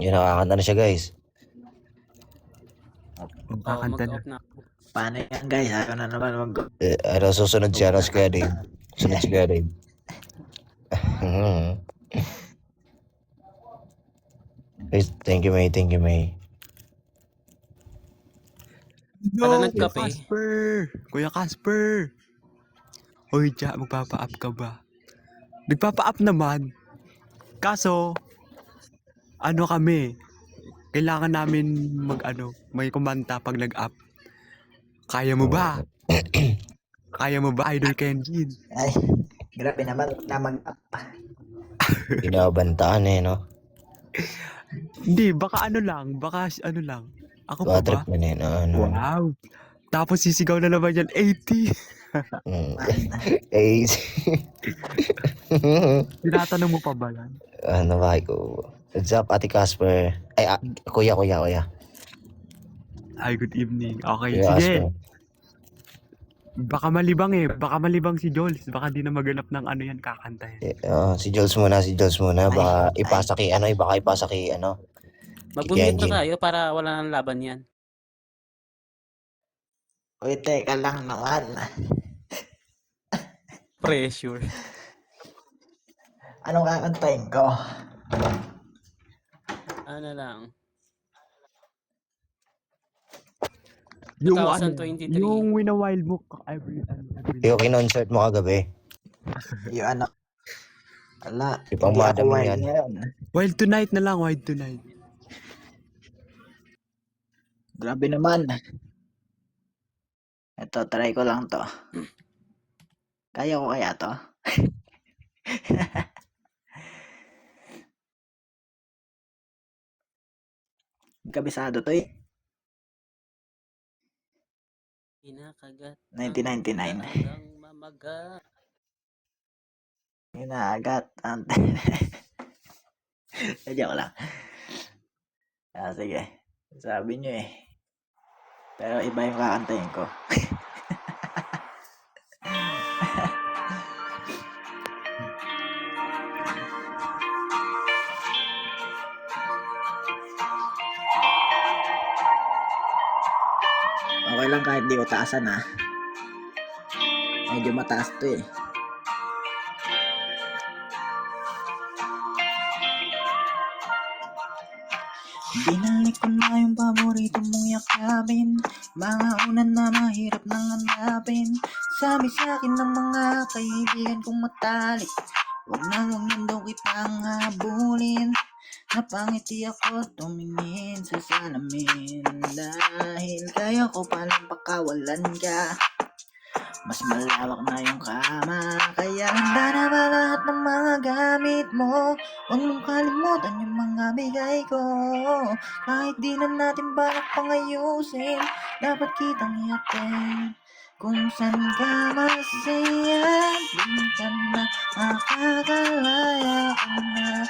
Yun, nakakanta na siya, guys. Kakanta na. Mag-off na ako. Paano yan guys? Ako na naman Susunod siya, si Kuya Dave. Sunod si Kuya Dave. Guys, thank you, May. Thank you, May. Para No, nagkape. Kuya Casper. Hoy, Ja, magpapa-up ka ba? Nagpapa-up naman. Kaso, ano kami, kailangan namin may kumanta pag nag-up. Kaya mo ba? Kaya mo ba, Idol Kenjin? Ay, grabe naman na mag-up. Binabantaan no? Hindi, baka ano lang. Ako pa Bad ba? trip na yun, ano. Wow. Tapos sisigaw na naman yan, 80. Eh, Tinatanong mo pa ba yan? ano ba ko? What's up, Ate Casper? Ay, kuya. Ay, good evening. Okay, Kuya sige. Casper. Baka malibang si Jules. Baka di na maganap ng ano yan kakantahin. Si Jules muna. Baka Ay. ipasa kay Mag-mute Kenjin. na tayo para wala nang laban yan. Uy, teka lang naman. Pressure. Anong kakantahin ko? Ano lang. Yung 2023. yung wina-wild mo every Yung kinonsert mo kagabi. Yung ano? Ala, Ipang hindi madam ako mo wild yan. ngayon. Wild tonight na lang, wild tonight. Grabe naman. Ito, try ko lang to. Kaya ko kaya to? Kabisado to eh. Kinakagat. 1999. Hanggang mamaga. Inaagat. Joke lang. Sige. Sabi nyo eh. Pero iba yung kakantahin ko. Okay lang kahit di ko taasan ha. Medyo mataas to eh. Binalik ko na yung paborito mong yakapin. Mga unan na mahirap nang hanapin. Sabi sa akin ng mga kaibigan kong matalik, huwag na daw kitang habulin. Napangiti ako tumingin sa salamin. Dahil kaya ko palang pakawalan ka. Mas malawak na yung kama, kaya handa na ba lahat ng mga gamit mo? Huwag mong kalimutan yung mga bigay ko. Kahit di na natin balak pang ayusin, dapat kitang i-attend. Kung saan ka masaya, dun ka na makakalaya. Kung na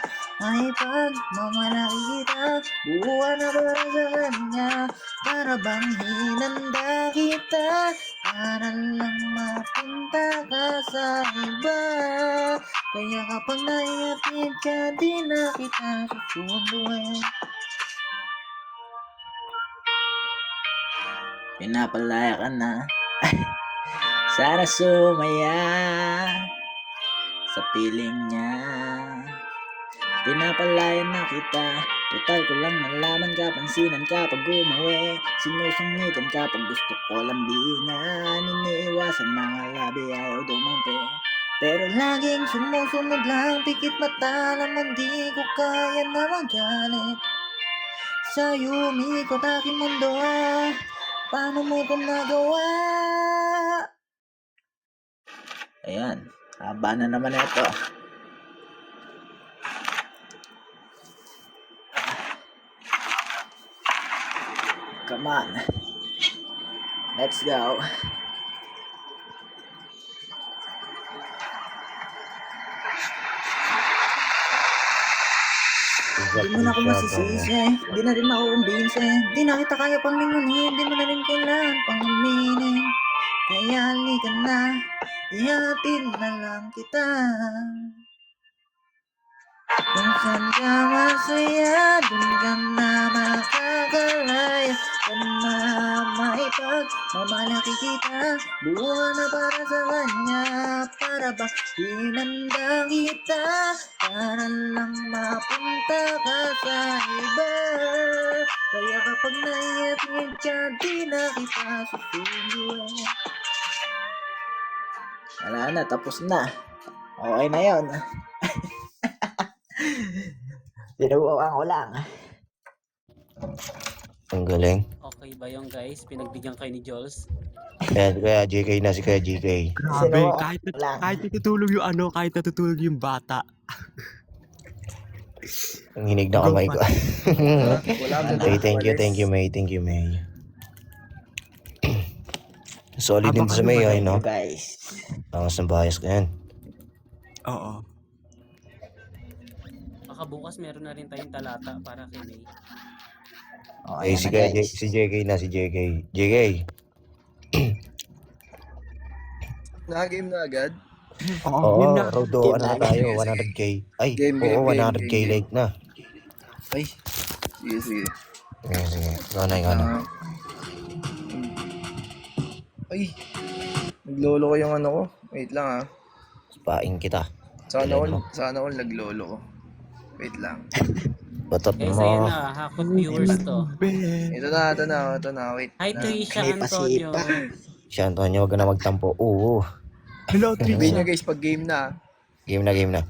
ay pagmamalaki kita, buwan na para sa kanya. Para bang hinanda kita, para lang mapunta ka sa iba. Kaya kapag naiatid ka, di na kita susunduin. Pinapalaya ka na. Sana sumaya sa piling niya. Pinapalaya na kita. Total ko lang nalaman ka, pansinan ka pag umuwi. Sinusungitan ka pag gusto ko lambingan. Iniiwasan mga labi, ayaw dumampi. Pero laging sumusunod lang, pikit mata. Alam mo di ko kaya na magalit. Sa'yo umikot aking mundo, paano mo ito nagawa? Ayan, haba na naman ito. Come on. Let's go. Di mo na ako masisisi, di na rin ako kumbinsi. Di na kita kaya pang lingunin, di mo na rin kailangan pang aminin. Kaya halika na, ihatid na lang kita. Kung saan ka masaya, dun ka na makakalaya. Kung na maipagmamalaki kita, buwan na para sa kanya. Para ba hinanda kita, para lang mapunta ka sa iba. Kaya kapag naiatid ka, di na kita susunduin. Wala na, tapos na. Okay na yun. Sinubukan ko lang. Ang galing. Okay ba yung guys? Pinagbigyan kayo ni Jules? Kaya JK na si Kaya JK. Grabe, Sinubukan kahit, ko lang. kahit natutulog yung ano, kahit natutulog yung bata. Ang hinig na kamay ko. Wala Hey, thank you May. Thank you May. Solid din sa May, ay no? Guys. Tangas ng bias ka yan. Oo. Baka bukas meron na rin tayong talata para kay May. Ay, si JK na, si JK. JK. Na-game na agad? Oo, yun Oo, na. road to, Game ano na na, tayo, game. 100k. Ay, Game, oo, game, 100k game. like na. Ay, sige. Sige. Ikaw na. Ay, naglolo ko yung ano ko. Wait lang ha. Spaing kita. Sana all naglolo ko. Wait lang. Batot Guys, ayan mo. na. Hakot viewers to. Ito na. Wait Hi na. Trisha May Antonio. pasipa. Si Antonio, huwag ka na magtampo. Oo. Hello, Sabihin Trisha. nyo guys, pag game na. Game na. Game.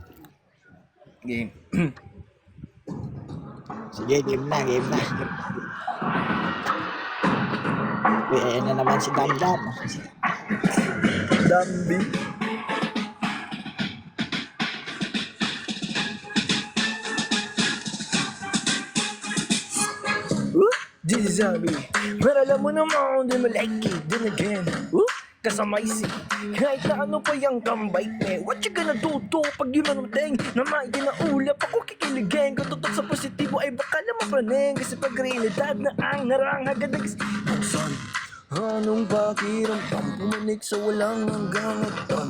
Sige, game na. Uy, ayan na naman si Damdam. Dambi. This is Zombie. Pero alam mo naman, di mo like it, then again. Kasama isip. Kahit na ano pa yung gambay me. What you gonna do pag di manuting? Na may ginaulap ako kikiligin. Kung tutok sa positibo ay baka na mapraning. Kasi pag realidad na ang narangagad nagsipusan. Anong pakiramdam pumanik sa walang hanggang hagdan?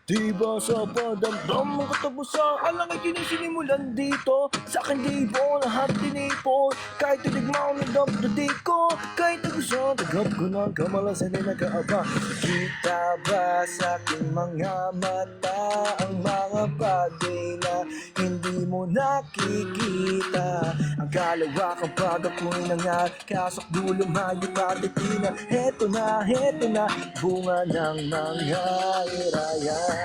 Diba sa padamdam ang katapusan? Alang ay kinisinimulan dito. Sa akin di po lahat tinipon. Kahit tinigmaw ng dabdadi ko. Kahit nagusan, tagap ko ng kamalasan ay nag-aaba. Kita ba sa aking mga mata ang mga bagay na hindi mo nakikita? Ang kalawa kapag ako'y nangakasok dulo mayo patitina. Heto na, bunga ng mga irayan.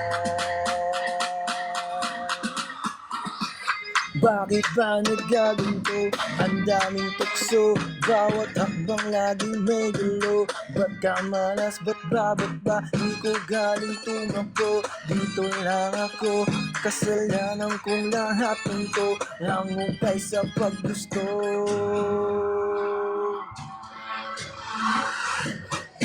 Bakit ba naggaganto? Ang daming tukso. Bawat hakbang laging may gulo. Ba't ka malas? Ba't babad ba? Di ko galing tumakbo. Dito lang ako. Kasalanan kong lahat ng to. Ang upay sa paggusto.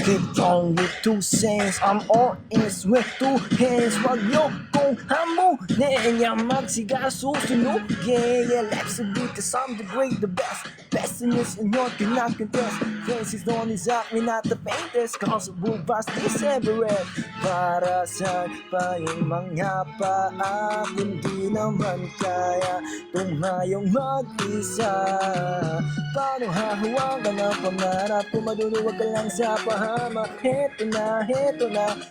Keep on with 2 cents. I'm all in with 2 hands. Wag nyo kong hamunin. Yan magsiga susunod. Yeah, life's a beat, cause I'm the great, the best. Best in this and you're cannot contest. Faces don't exactly not the faintest. Cause we'll bust this everywhere. Para saan pa yung mga paa? Kundi naman kaya tumayong mag-isa. Paano hahawakan ang pangarap kung maduluwag ka lang sa pahama? Heto na,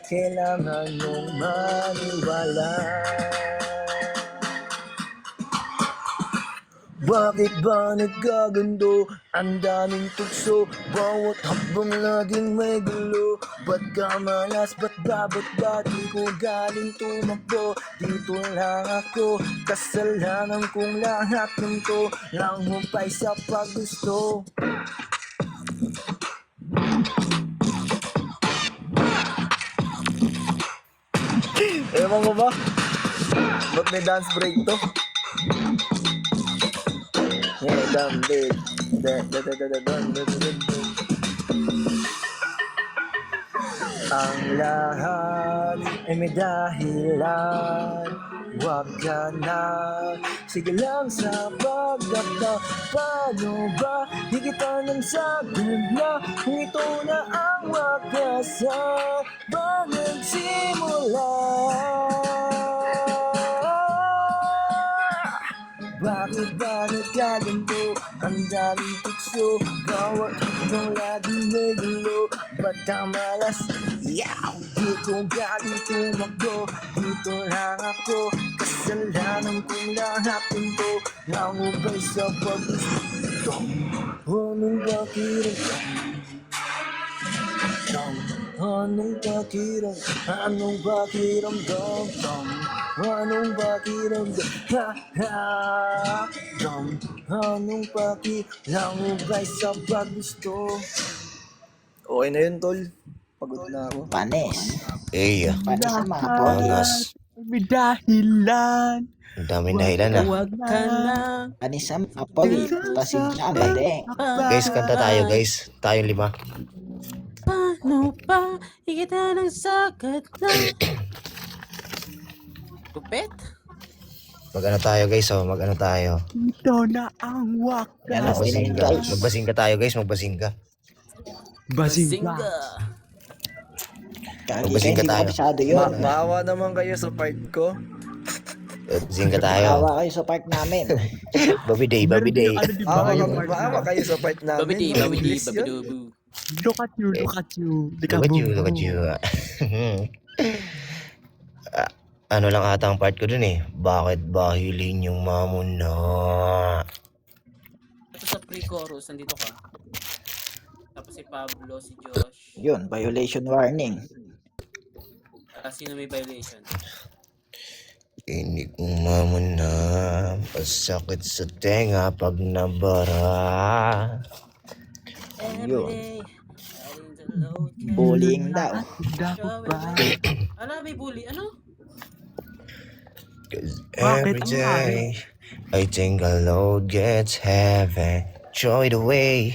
kailangan mong maniwala. Bakit ba nagkaganto? Ang daming tukso, bawat habang laging may gulo. Ba't ka malas, ba't di ko galing tumakbo? Dito lang ako, kasalanan kong lahat ng to. Lang humpay sa paggusto. Ewan mo ba? Ba't may dance break to? Ang lahat ay may dahilan. Huwag ka na, sige lang sa pagdakda. Paano ba di kita nang sagot na kung ito na ang wakasan ba nagsimula? Bakit ba nagkaganto? Ang daming tukso, bawat hanggang laging may gulo. Ba't ka malas? Yaw! Di ko galing tumakbo. Dito lang ako, kasalanan kong lahat nito. Nangubay sa pag-gusto. Anong pakiramdam? Anong pakiramdam sa paggusto? Okay na yun, tol. Pagod na ako. Panis. Eh, Panis ang mga pogi. panas. May dahilan. Ang daming dahilan ah. Huwag ka na. Panis ang mga pogi. Pasensya ka, badeng. Guys, kanta tayo guys. Tayong 5. Paano pa ikita ng sagat na Tupet? Mag-ano tayo guys, oh. Mag-ano tayo. Ito na ang Yan wakas. ang Magbasing ka. guys. Magbasing ka tayo guys, magbasing ka. Basinga. Kagi Magbasing ka hindi tayo. kabisado yun. Maawa naman kayo sa part ko. Magbasing ka tayo. Tawa kayo sa park namin. Bobby Day, Bobby Day. Ano, di ba? Maawa kayo sa part namin. Babidi, babidi, babidubu. Look at you, look at you. Look at you, look at you. Ano lang ata ang part ko dun eh. Bakit ba hiling yung mamuna? Ito sa pre-chorus, nandito ka. Tapos si Pablo, si Josh. Yun, violation warning. Sino may violation? Hindi ko mamuna. Pasakit sa tenga pag nabara. Everyday, Bullying daw. Ano, may bully? Ano? 'Cause Bakit every ang day I think a load gets heavy. Throw it away.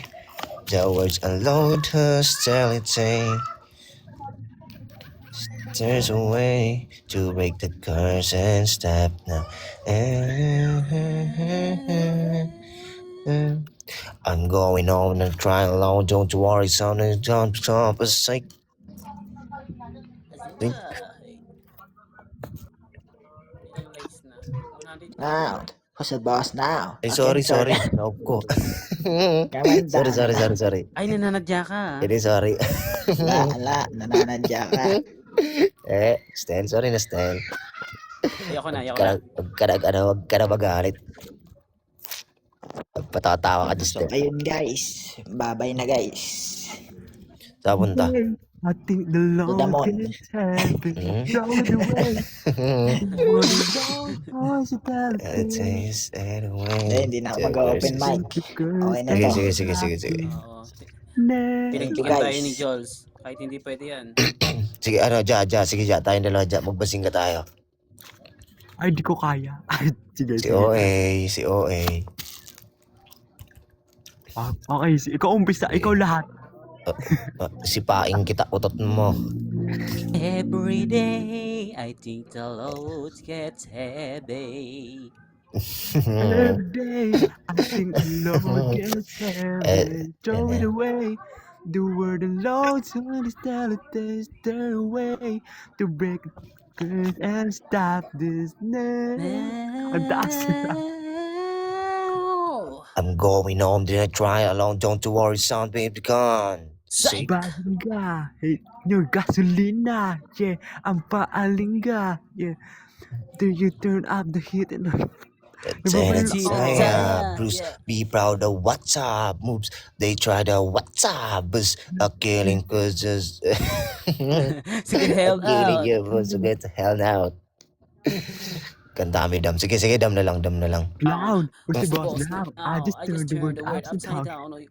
The words unload hostility. There's a way to break the curse and step now. I'm going on and trying alone. Don't worry, son. Don't stop a sec. Now, who's the boss now? Ay, sorry. Naop ko. Come on, Sorry. Ay, nananadya ka. Hindi, sorry. Ala, nananadya ka. Stan, sorry na Stan. Ayoko na. Huwag ka na magalit. Patatawa ka So, dyan, Stan. ayun guys. Bye-bye na guys. Saan punta? I think the Lord Damon. is happy. Hmm? Show the way. It tastes anyway. Hindi na ako mag-open mic. Okay na to. Sige. Oo. Thank you, Pinagtigan guys. tayo ni Jols. Kahit hindi pwede yan. Sige, sige, tayong dalawa dyan. Magbasing ka tayo. Ay, di ko kaya. Ay, sige. Si OA. Okay, ikaw umpisa. Ikaw lahat. Sipain kita utot mo. Every day, I think the load gets heavy. Every day, I think the Lord gets heavy. Throw it away. The word alone to tell it is their way to break the curse and stop this now. Ang taas na. Now. I'm going home, didn't try alone. Don't you worry, son, baby, gone. Psych. Bazinga, hate your gasolina, yeah, ang paalinga, yeah. Do you turn up the heat and Bruce, be proud of what's up moves. They try to what's up, but killing cause just Sige, hell killing out. you, but to get the hell out. Kandami dam. Sige, dam na lang. Loud, what's the Boss boss now. loud? I just turned the word upside down. down.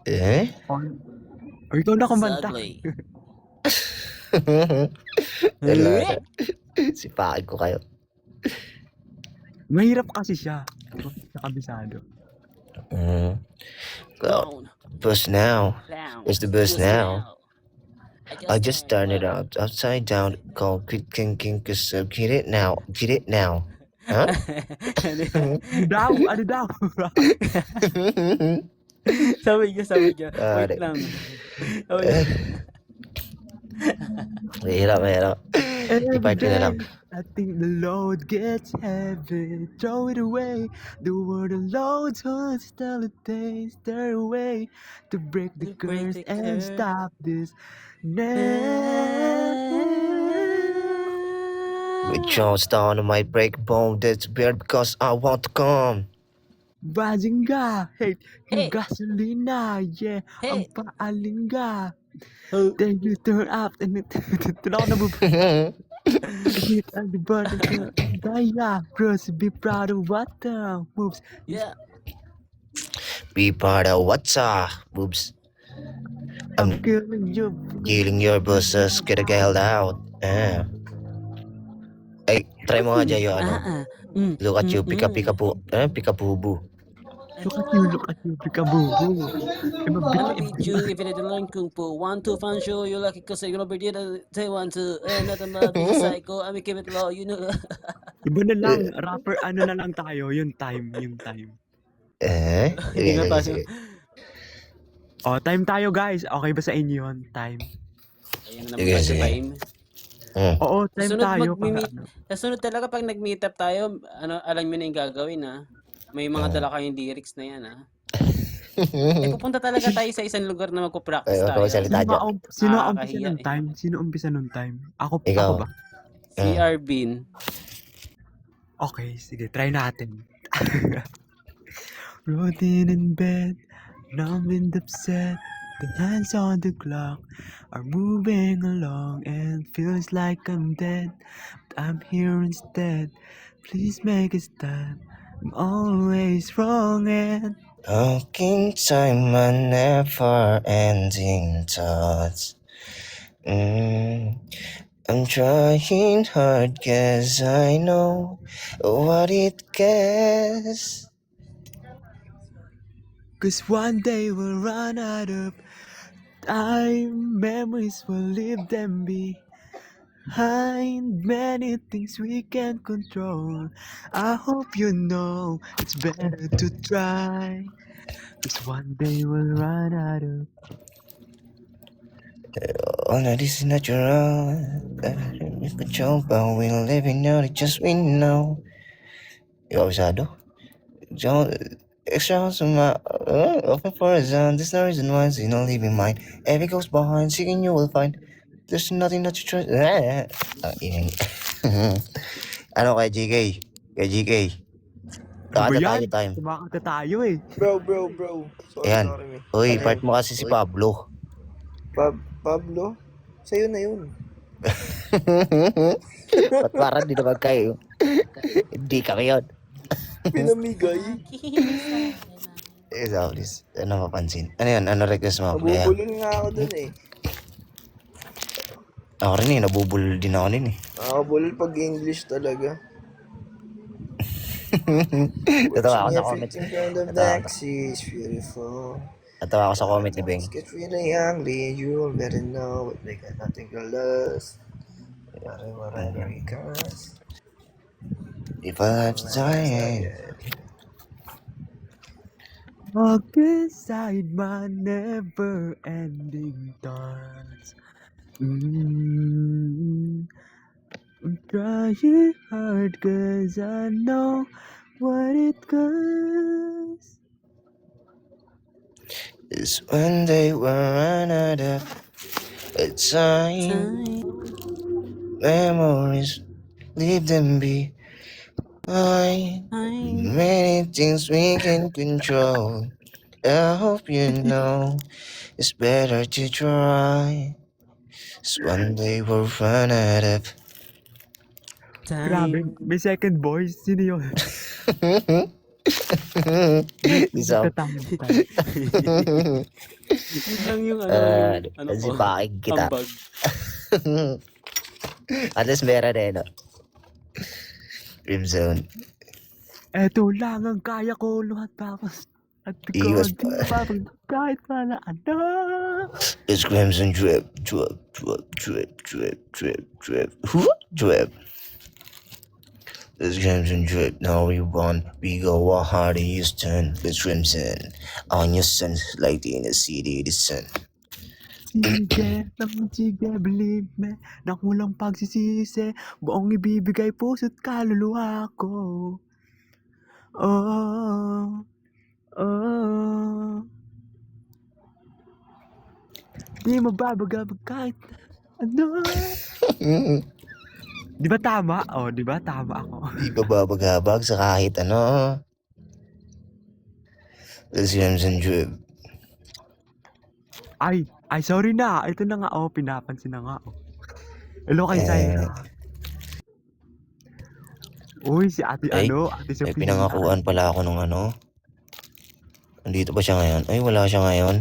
Eh? Or ikaw na kumanta. Ugly. Wala. Sipain ko kayo. Mahirap kasi siya. Sa kabisado. Go. Bus now. It's the bus now. I just turned it up upside down. Call quick thinking, cause get it now. Huh? Ano daw? Sabi niya. Wait lang. Mahirap. Ipart ko na lang. I think the load gets heavy. Throw it away. The word alone turns tell it takes their way to break the curse and stop this now. With Johnstone, I might break a bone. That's weird because I want to come. Bazinga, hate Hey. yung gasolina, yeah, ang Hey. paalinga. Oh. Then you turn up and it ako hit on the button. Daya, bros, be proud of what the moves. Yeah. Be part of what's up, boobs. I'm Killing you. killing your bosses. Get the hell out. Ay, try mo nga dyan yung ano. Look at you, pika-pika-poo. Pika-poo-boo. Look at you, pikabubu. I'ma beat you if you didn't learn Kung Fu. 1, 2, fan show, you're lucky cause you're over there. Say 1, 2, nothing but be psycho. I mean, keep it low, you know. Iba na lang, rapper, ano na lang tayo, yung time. Hindi na tayo. Sige. Oh, time tayo guys. Okay ba sa inyo yun? Time. Ayun na naman tayo Sige. time. Oo, time Sunod tayo. mag-meet. Sa sunod talaga pag nag-meet up tayo, alam mo na yung gagawin ha. May mga dala kayong lyrics na yan ha. Pupunta talaga tayo sa isang lugar na magpo-practice Ay, tayo. magsalita dyan. Sino umpisa Nakakahiya ng eh. time? Sino umpisa ng time? Ako Ikaw. ba? Si Arvin. Okay, sige, try natin. Routine in bed, numb and upset. The hands on the clock are moving along and feels like I'm dead. But I'm here instead. Please make a stand. I'm always wrong and Talking time, my never-ending thoughts. I'm trying hard cause I know what it gets. cause one day we'll run out of time. Memories will leave them behind. Many things we can't control. I hope you know it's better to try. Cause one day we'll run out of. Oh no, this is natural. You control, but we're living out it just we know. Ikaw, Sado? Don't extra some open for a zone. There's no reason why it's not leaving mine. Every goes behind, seeking you will find. There's nothing that you trust. Ano kay GK? Kay GK? Ano ba Kakanta yan? tayo time. Sumakanta tayo eh. Bro. Sorry, Ayan. sorry. Uy, part mo kasi si Pablo. Pablo? Sa'yo na yun. Ba't parang di naman kayo? Hindi kami yun. Pinamigay. Please. Ano mapansin? Ano yun? Ano request mo? Kaya, Nabubulol nga ako dun eh. ako rin eh. Nabubulol din ako din eh. Nakabulol pag English talaga. Tatawa ako Watching sa comments. everything from the back seas, beautiful. Natawa ako sa comment ni Beng. Get really youngly, you already know it. They got nothing to lose. Whatever it comes. If I have to die, Walk beside my never-ending thoughts. I'm trying hard 'cause I know what it costs. is when they were run out of time. Memories, leave them be. Many things we can control. I hope you know it's better to try. It's when they were run out of. Grabe, may second voice. Sino yun? Isa. Nagtatangitay. Yun lang yung Si Paing kita. ambag. At least meron eh, no? Dream Zone. Eto lang ang kaya ko, luhat tapos at Iwas ko, di pa kahit pa na ano. It's Crimson Drip, drip, drip, drip, drip, drip, drip, whoop, drip. It's Crimson Drip, now we won. We go what harder used turn. It's Crimson on your sons like the inner city, the sun. Sige, believe me, na kulang pagsisisi, buong ibibigay puso't kaluluwa ko. Oh, oh. Di mababagabag kahit ano. Di ba tama? Oh, di ba tama ako? Di ba babagabag sa kahit ano? It's Crimson Drip. Ay, sorry na. Ito na nga, oh, pinapansin na nga, oh. Hello kay Zaira. Uy, si ate, Ay, ate May Sophia. pinangakuan pala ako nung ano. Nandito ba siya ngayon? Ay, wala siya ngayon.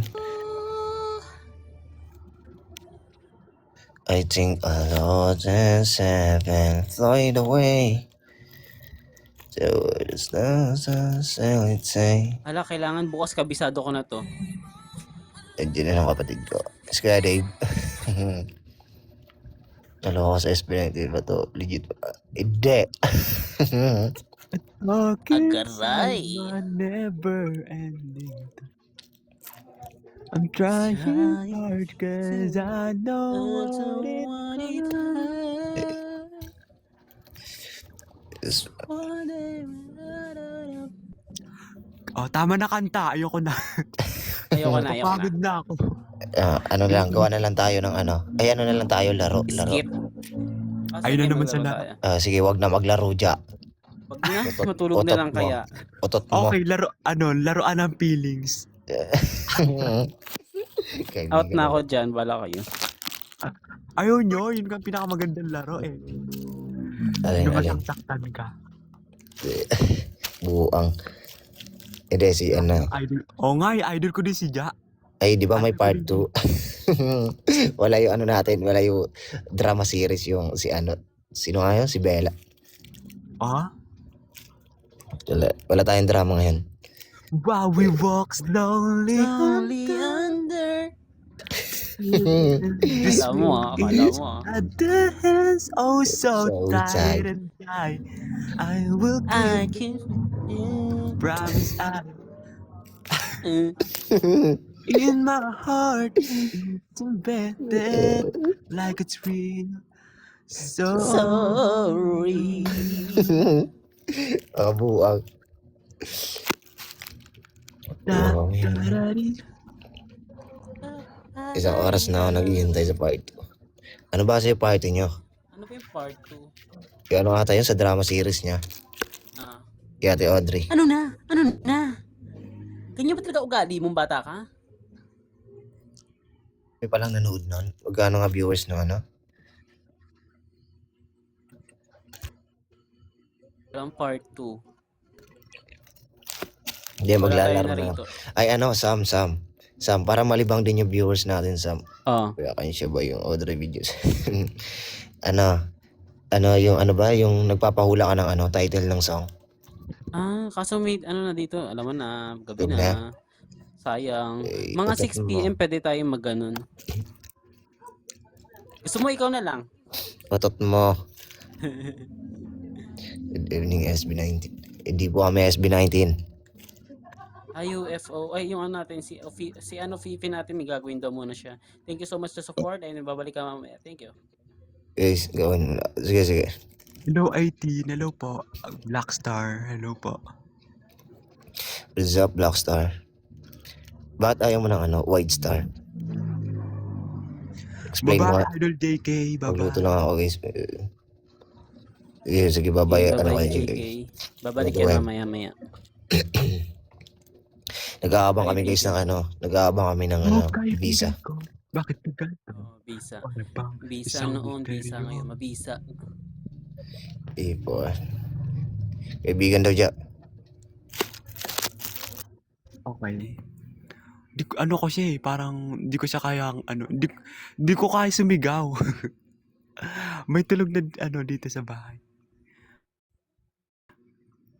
I think a lot and seven flight away. So it's not say. Ala, kailangan bukas kabisado ko na to. Nandiyan na ng kapatid ko. Mas kaya Dave. Nalo ko sa Esperanto ba to? Legit ba? Hindi. Agaray. Never ending. I'm trying hard 'cause I know what it It's- Oh, tama na kanta. Ayoko na. Ayoko na. Napagod na ako. ano lang, gawa na lang tayo ng ano. Ay, ano na lang tayo, laro. Skip. Ayun na naman sa laro. Sige, wag na maglaro dya. Wag na, matulog na lang Otot mo. kaya. Otot mo. Okay, laruan ng feelings. Out na ako dyan, bala kayo. Ayaw nyo, yun ang pinakamagandang laro eh. Alin. Lumasaktan ka. Buang. Hindi, si ano. Idol. Nga, idol ko din si Ja. Ay, di ba may part 2? Wala yung ano natin, wala yung drama series yung si ano. Sino nga yun? Si Bella. Ah? Wala tayong drama ngayon. While we walk slowly under. This Akala mo is ah. at the hands, oh so So tight tight. and dry. I will I keep, can. promise I in my heart, it's embedded like it's real. So Sorry. Buang. da, Oh, da, da, di. Isang oras na ako naghihintay sa part 2. Ano ba sa party nyo? Ano ba yung part 2? Yung ano ata yun sa drama series niya? Ah. Kay Ate Audrey. Ano na? Ganyan ba talaga ugali mong bata ka? May palang nanood nun. Magkano nga viewers no ano? Walang part 2. Hindi, maglalaro na. rito. Ay ano, Sam, para malibang din yung viewers natin, Sam. Oh. Kaya kayo siya ba yung Audrey videos? yung ano ba, yung nagpapahula ka ng ano, title ng song. Kaso may ano na dito, alam mo na, gabi Gabi na. Sayang. Eh, Mga utot 6 mo. PM pwede tayo mag-ganon. Gusto mo ikaw na lang? Otot mo. Good evening, SB19. Hindi po kami SB19. UFO. Ay, yung ano natin, si ano, Fifi natin, may gagawin daw muna siya. Thank you so much sa support and babalik ka mamaya. Thank you. Guys, gawin mo na. Sige, sige. Hello, IT. Hello po. Blackstar. Hello po. What's up, Blackstar? Bakit ayaw mo ng ano, White Star? Explain mo. Bye-bye, Idol JK. Magluto Bye-bye. lang ako, guys. Sige, sige, babay. Okay, Ano bye-bye, kayo? JK. Babalik Luto yan kayo. mamaya-maya. Nag-aabang Bye, kami, guys, JK. ng ano. Nag-aabang kami ng ano, Okay, visa. ko. Bakit ba ganito? Oh, visa. Ano bang Visa isang noon, visa misteryo? ngayon. Mabisa. Ipo. Kaibigan daw dyan. Okay. Ano ko siya eh, parang di ko siya kayang, di ko kaya sumigaw. May tulog na dito sa bahay.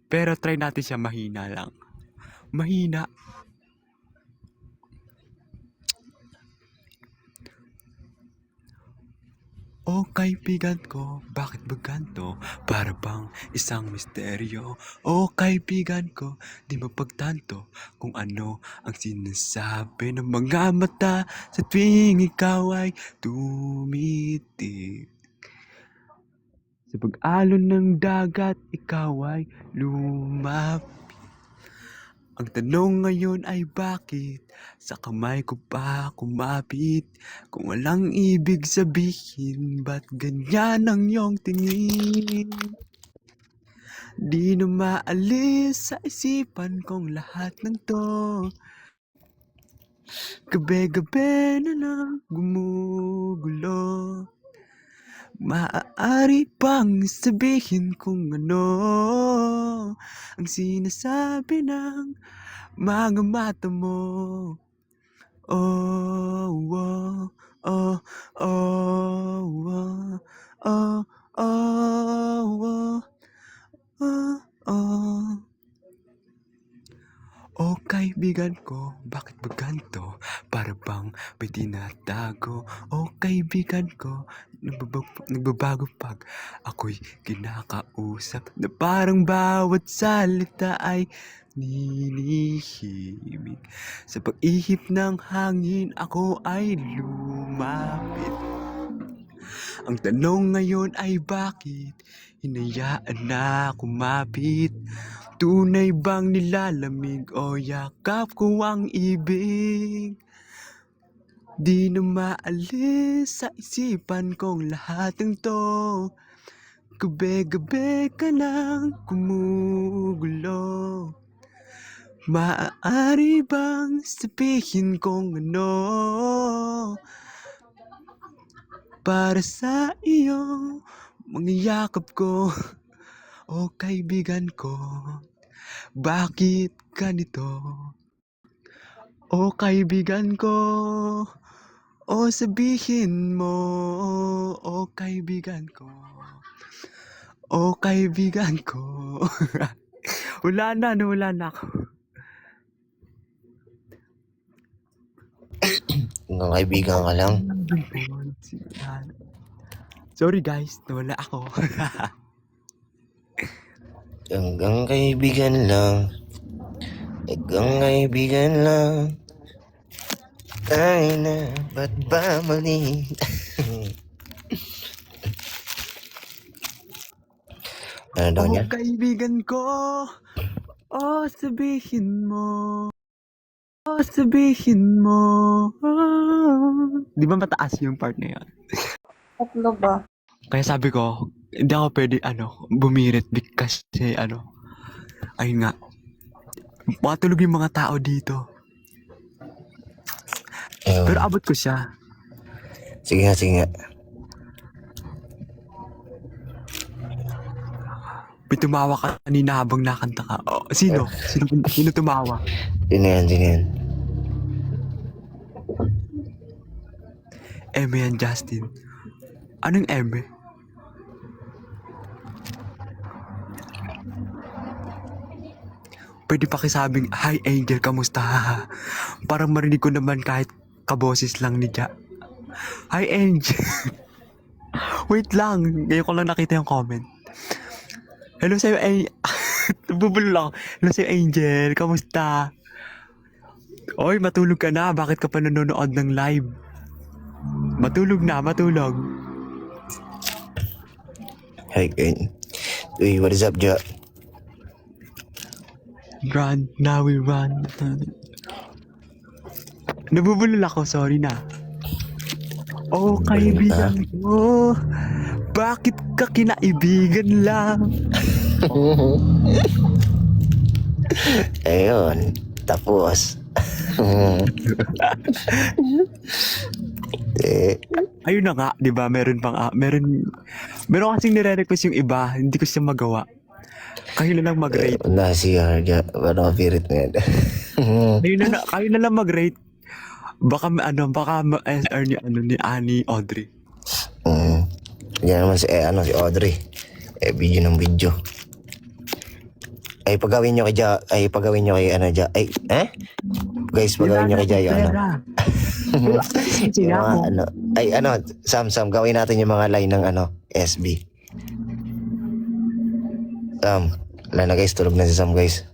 Pero try natin siya mahina lang. Mahina. O kaibigan ko, bakit ba ganito? Para bang isang misteryo. O kaibigan ko, di mapagtanto kung ano ang sinasabi ng mga mata sa tuwing ikaw ay tumitig. Sa pag-alon ng dagat, ikaw ay lumapit. Ang tanong ngayon ay bakit sa kamay ko pa kumapit? Kung walang ibig sabihin, ba't ganyan ang iyong tingin? Di na maalis sa isipan kong lahat ng to. Gabi-gabi na lang gumugulo. Maaari bang sabihin kung ano ang sinasabi ng mga mata mo? Oh, oh, oh, oh, oh, oh, oh, oh, oh. O kaibigan ko, bakit ba ganito? Para bang may tinatago. O kaibigan ko, nagbabago pag ako'y kinakausap. Na parang bawat salita ay nilihimik. Sa pag-ihip ng hangin, ako ay lumapit. Ang tanong ngayon ay bakit hinayaan na kumapit? Tunay bang nilalamig o yakap ko ang ibig? Di na maalis sa isipan kong lahat ng to. Gabi-gabi ka lang kumugulo. Maaari bang sabihin kong ano para sa iyo mga yakap ko? O kaibigan ko, bakit ganito? O kaibigan ko, o sabihin mo, o kaibigan ko, o kaibigan ko. Wala na ako. Hanggang kaibigan ka lang. Sorry guys, nawala ako. Hanggang kaibigan lang. Hanggang kaibigan lang. Ay na, ba't ba mali? Ano daw O niya? kaibigan ko, o sabihin mo, o sabihin mo. Di ba mataas yung part na yun? Tatlo ba? Kaya sabi ko, hindi ako pwede bumirit because ayun nga, matulog yung mga tao dito. Pero abot ko siya. Sige nga, sige nga. May tumawa ka kanina habang nakanta ka. Oh, sino? Sino tumawa? Sino yan, sino yan? Eme yan, Justin. Anong Eme? pwede pakisabing, "Hi Angel, kamusta?" Parang marinig ko naman kahit kaboses lang ni Ja. Hi Angel. Wait lang, ngayon ko lang nakita yung comment. Hello sa'yo, Nabubulol ako. Hello sa'yo, Angel. Kamusta? Oy, matulog ka na. Bakit ka pa nanonood ng live? Matulog na, matulog. Hey, uy, what is up, Ja? Run, now we run. Nabubulol ako, sorry na. Oh, kaibigan ko. Bakit ka kinaibigan lang? Ayun, tapos. Ayun na nga, 'di ba? Meron kasing nire-request yung iba, hindi ko siya magawa. Kayo na lang mag-rate. Si Ja, ano, pirit nga yan. Kayo na lang mag-rate. Baka ma-SR ni Annie Audrey. Yan naman si Audrey. Video ng video. Ay, pagawin nyo kay Ja. Ja. Guys, pagawin nyo kay Ja yung yung mga Sam, gawin natin yung mga line ng SB. Sam, wala na guys, tulog na si Sam guys.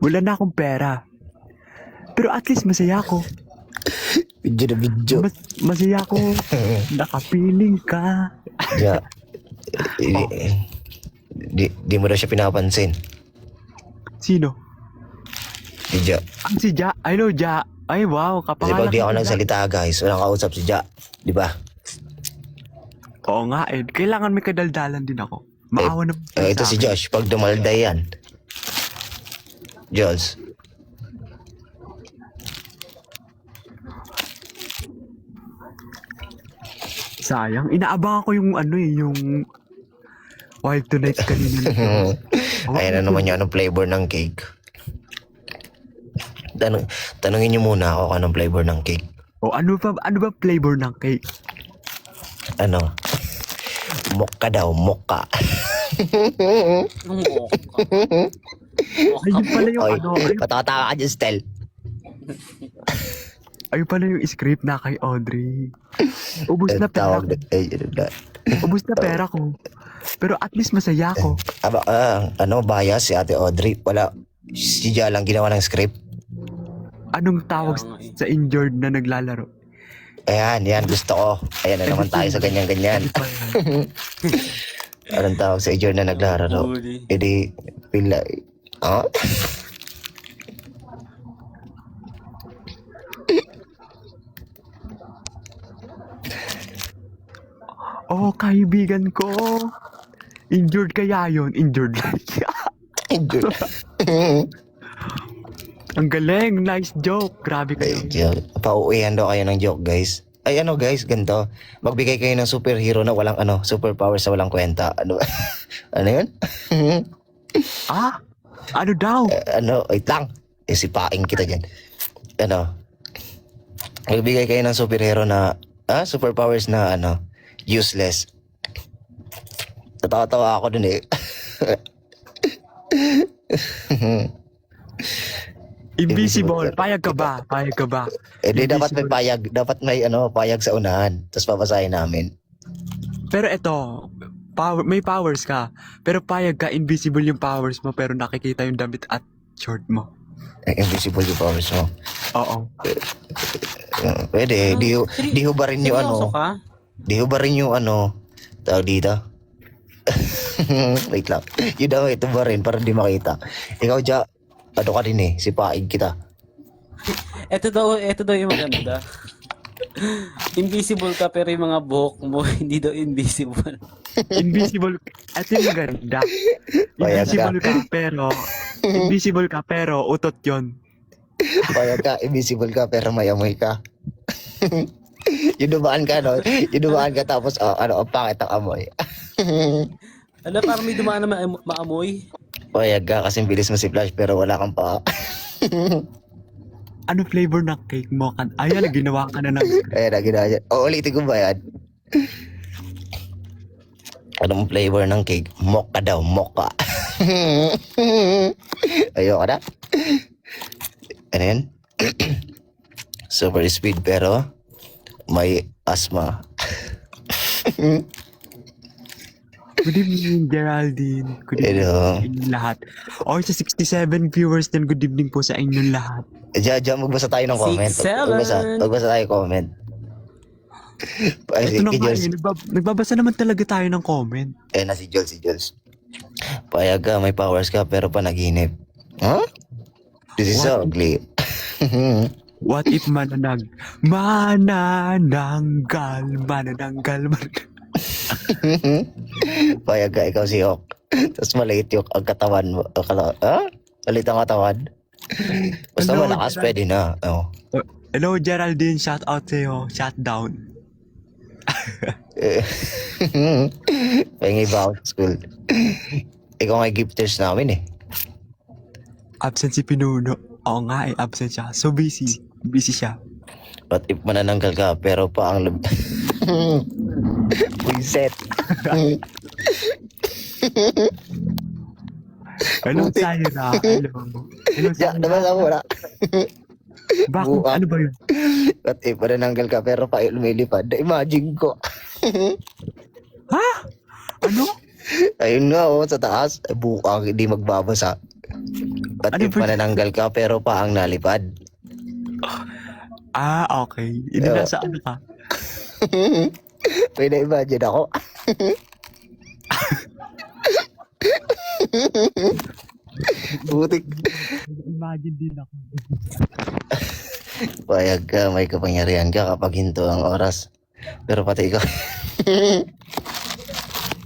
Wala na akong pera. Pero at least masaya ako. Video na video. Masaya ako. Nakapiling ka. Ja. Di mo daw siya pinapansin. Sino? Si Ja. Si Ja. I know Ja. Ay wow, Kasi kapangalan. pag di ako nagsalita guys, walang kausap si Ja. Di ba? Oo nga kailangan may kadaldalan din ako. Maawa na. Ito si Josh, pag dumalday yan. Josh. Sayang, inaabangan ko yung yung Wild Tonight kanina. Ayan na naman yung anong flavor ng cake. Tanungin niyo muna ako kung anong flavor ng cake. O ano ba flavor ng cake? Mocha daw, mocha. Ayun pala yung Oy, patatawa ka dyan, Stel. ayun pala yung script na kay Audrey. Ubus na pera ko. Ubus na pera ko. Pero at least masaya ako. Bias si Ate Audrey. Wala, si Ja lang ginawa ng script. Anong tawag sa injured na naglalaro? Ayan, gusto ko. Ayan na naman tayo sa ganyan-ganyan. Anong tawag sa injured na naglalaro? Edi, pilay. Oh, kaibigan ko. Injured kaya yun? Injured. Injured. Ang galing. Nice joke. Grabe kayo. Pauwihan daw kayo ng joke, guys. Ay, guys, ganito. Magbigay kayo ng superhero na walang, superpowers na walang kwenta. Ano yun? Ano daw? Wait lang. Sipain kita dyan. Magbigay kayo ng superhero na, superpowers na, useless. Tatawa-tawa ako dun Invisible. Payag ka ba? Dapat may payag. Dapat may payag sa unahan. Tapos papasahin namin. Pero ito, may powers ka. Pero payag ka, invisible yung powers mo, pero nakikita yung damit at short mo. Invisible yung powers mo. Oo. Pwede. Di ho ba rin yung Di ho ba rin yung tawag dito? Wait lang. Yun daw, ito ba rin para di makita. Ikaw, Ja, ka din sipain kita. Ito daw yung maganda. Invisible ka pero yung mga buhok mo hindi daw invisible. Invisible. Ito yung maganda. Invisible ka pero utot yon. Payag ka, invisible ka pero may amoy ka. Yudumaan ka, Yudumaan ka tapos, ang pangit ang amoy. Parang may dumaan na maamoy. Payag ka kasi bilis mo si Flash pero wala kang pa. Ano flavor ng cake mo? Ayan, ginawa ka na ng script. Ayan, ginawa niya. Ulitin ko ba yan? Anong flavor ng cake? Mocha daw, mocha. Ayoko na. Ano yan? Super speed pero may asthma. Good evening, Geraldine. Good evening Hello. sa inyong lahat. Or sa 67 viewers din, good evening po sa inyong lahat. Diyan, magbasa tayo ng comment. 6-7. Magbasa tayo comment. Ay, Ito na si nga, Jules. nagbabasa naman talaga tayo ng comment. Eh, na si Jules. Payag ka, may powers ka, pero panaginip. Huh? This is so ugly. What if manananggal. Payag ka, ikaw si Hawk. Tapos maliit yung ang katawan mo. Maliit ang katawan. Basta Hello, malakas, Gerald. pwede na. Oh. Hello, Geraldine. Shout out sa'yo. Shout down. Pahingi ba ako sa school? Ikaw nga gifters namin eh. Absent si Pinuno. Oo nga eh, absent siya. So busy. Busy siya. What if manananggal ka, pero pa ang Reset. Hello, Putik. Zaira. Hello. Hello, Diyan, Zaira. nabasa mo na. Bakit? Buwak. Ano ba yun? What if manananggal ka, pero pa lumilipad? Imagine ko. Ha? Ano? Ayun nga, oh, sa taas. Bukang hindi magbabasa. What Ano if ba- manananggal ka, pero pa ang nalipad? Ah, okay. Hindi Yeah. nasa ano ka. May na-imagine ako. Butik. Imagine din ako. Payag ka, may kapangyarihan ka kapag hinto ang oras. Pero pati ikaw.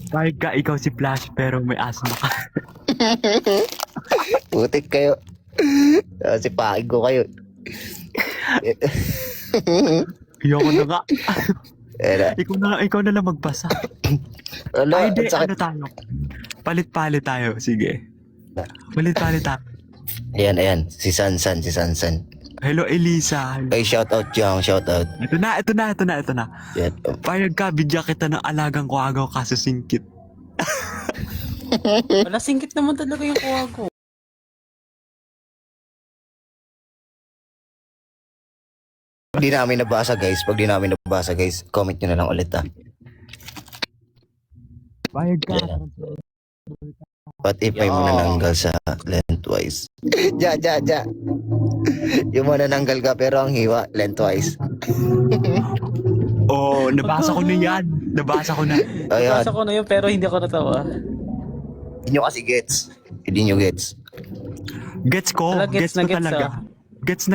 Kahit ka ikaw si Flash pero may asthma ka. Butik kayo. Si paing ko kayo. Ayoko na nga. Era. Ikaw na lang magbasa. Ala, Ay, di, ang sakit. ano tayo? Palit-palit tayo. Sige. Palit-palit tayo. Ayan. Si Sansan. Hello, Elisa. Ay, shout out Jang, shout out. Ito na. Yan. Payag ka, bigyan kita ng alagang kuagaw kaso singkit. Wala, singkit naman talaga yung kuha ko. Pag di namin nabasa guys, comment nyo na lang ulit ha. Payag ka. Yeah. What if may Yeah. manananggal sa lengthwise? Ja. Yung manananggal ka pero ang hiwa, lengthwise. Oh, nabasa ko na yan. Nabasa ko na. Ayan, Basa ko na yun pero hindi ako natawa. hindi nyo kasi gets. Hindi nyo gets. Gets ko. Wala, Gets gets na ko gets, talaga.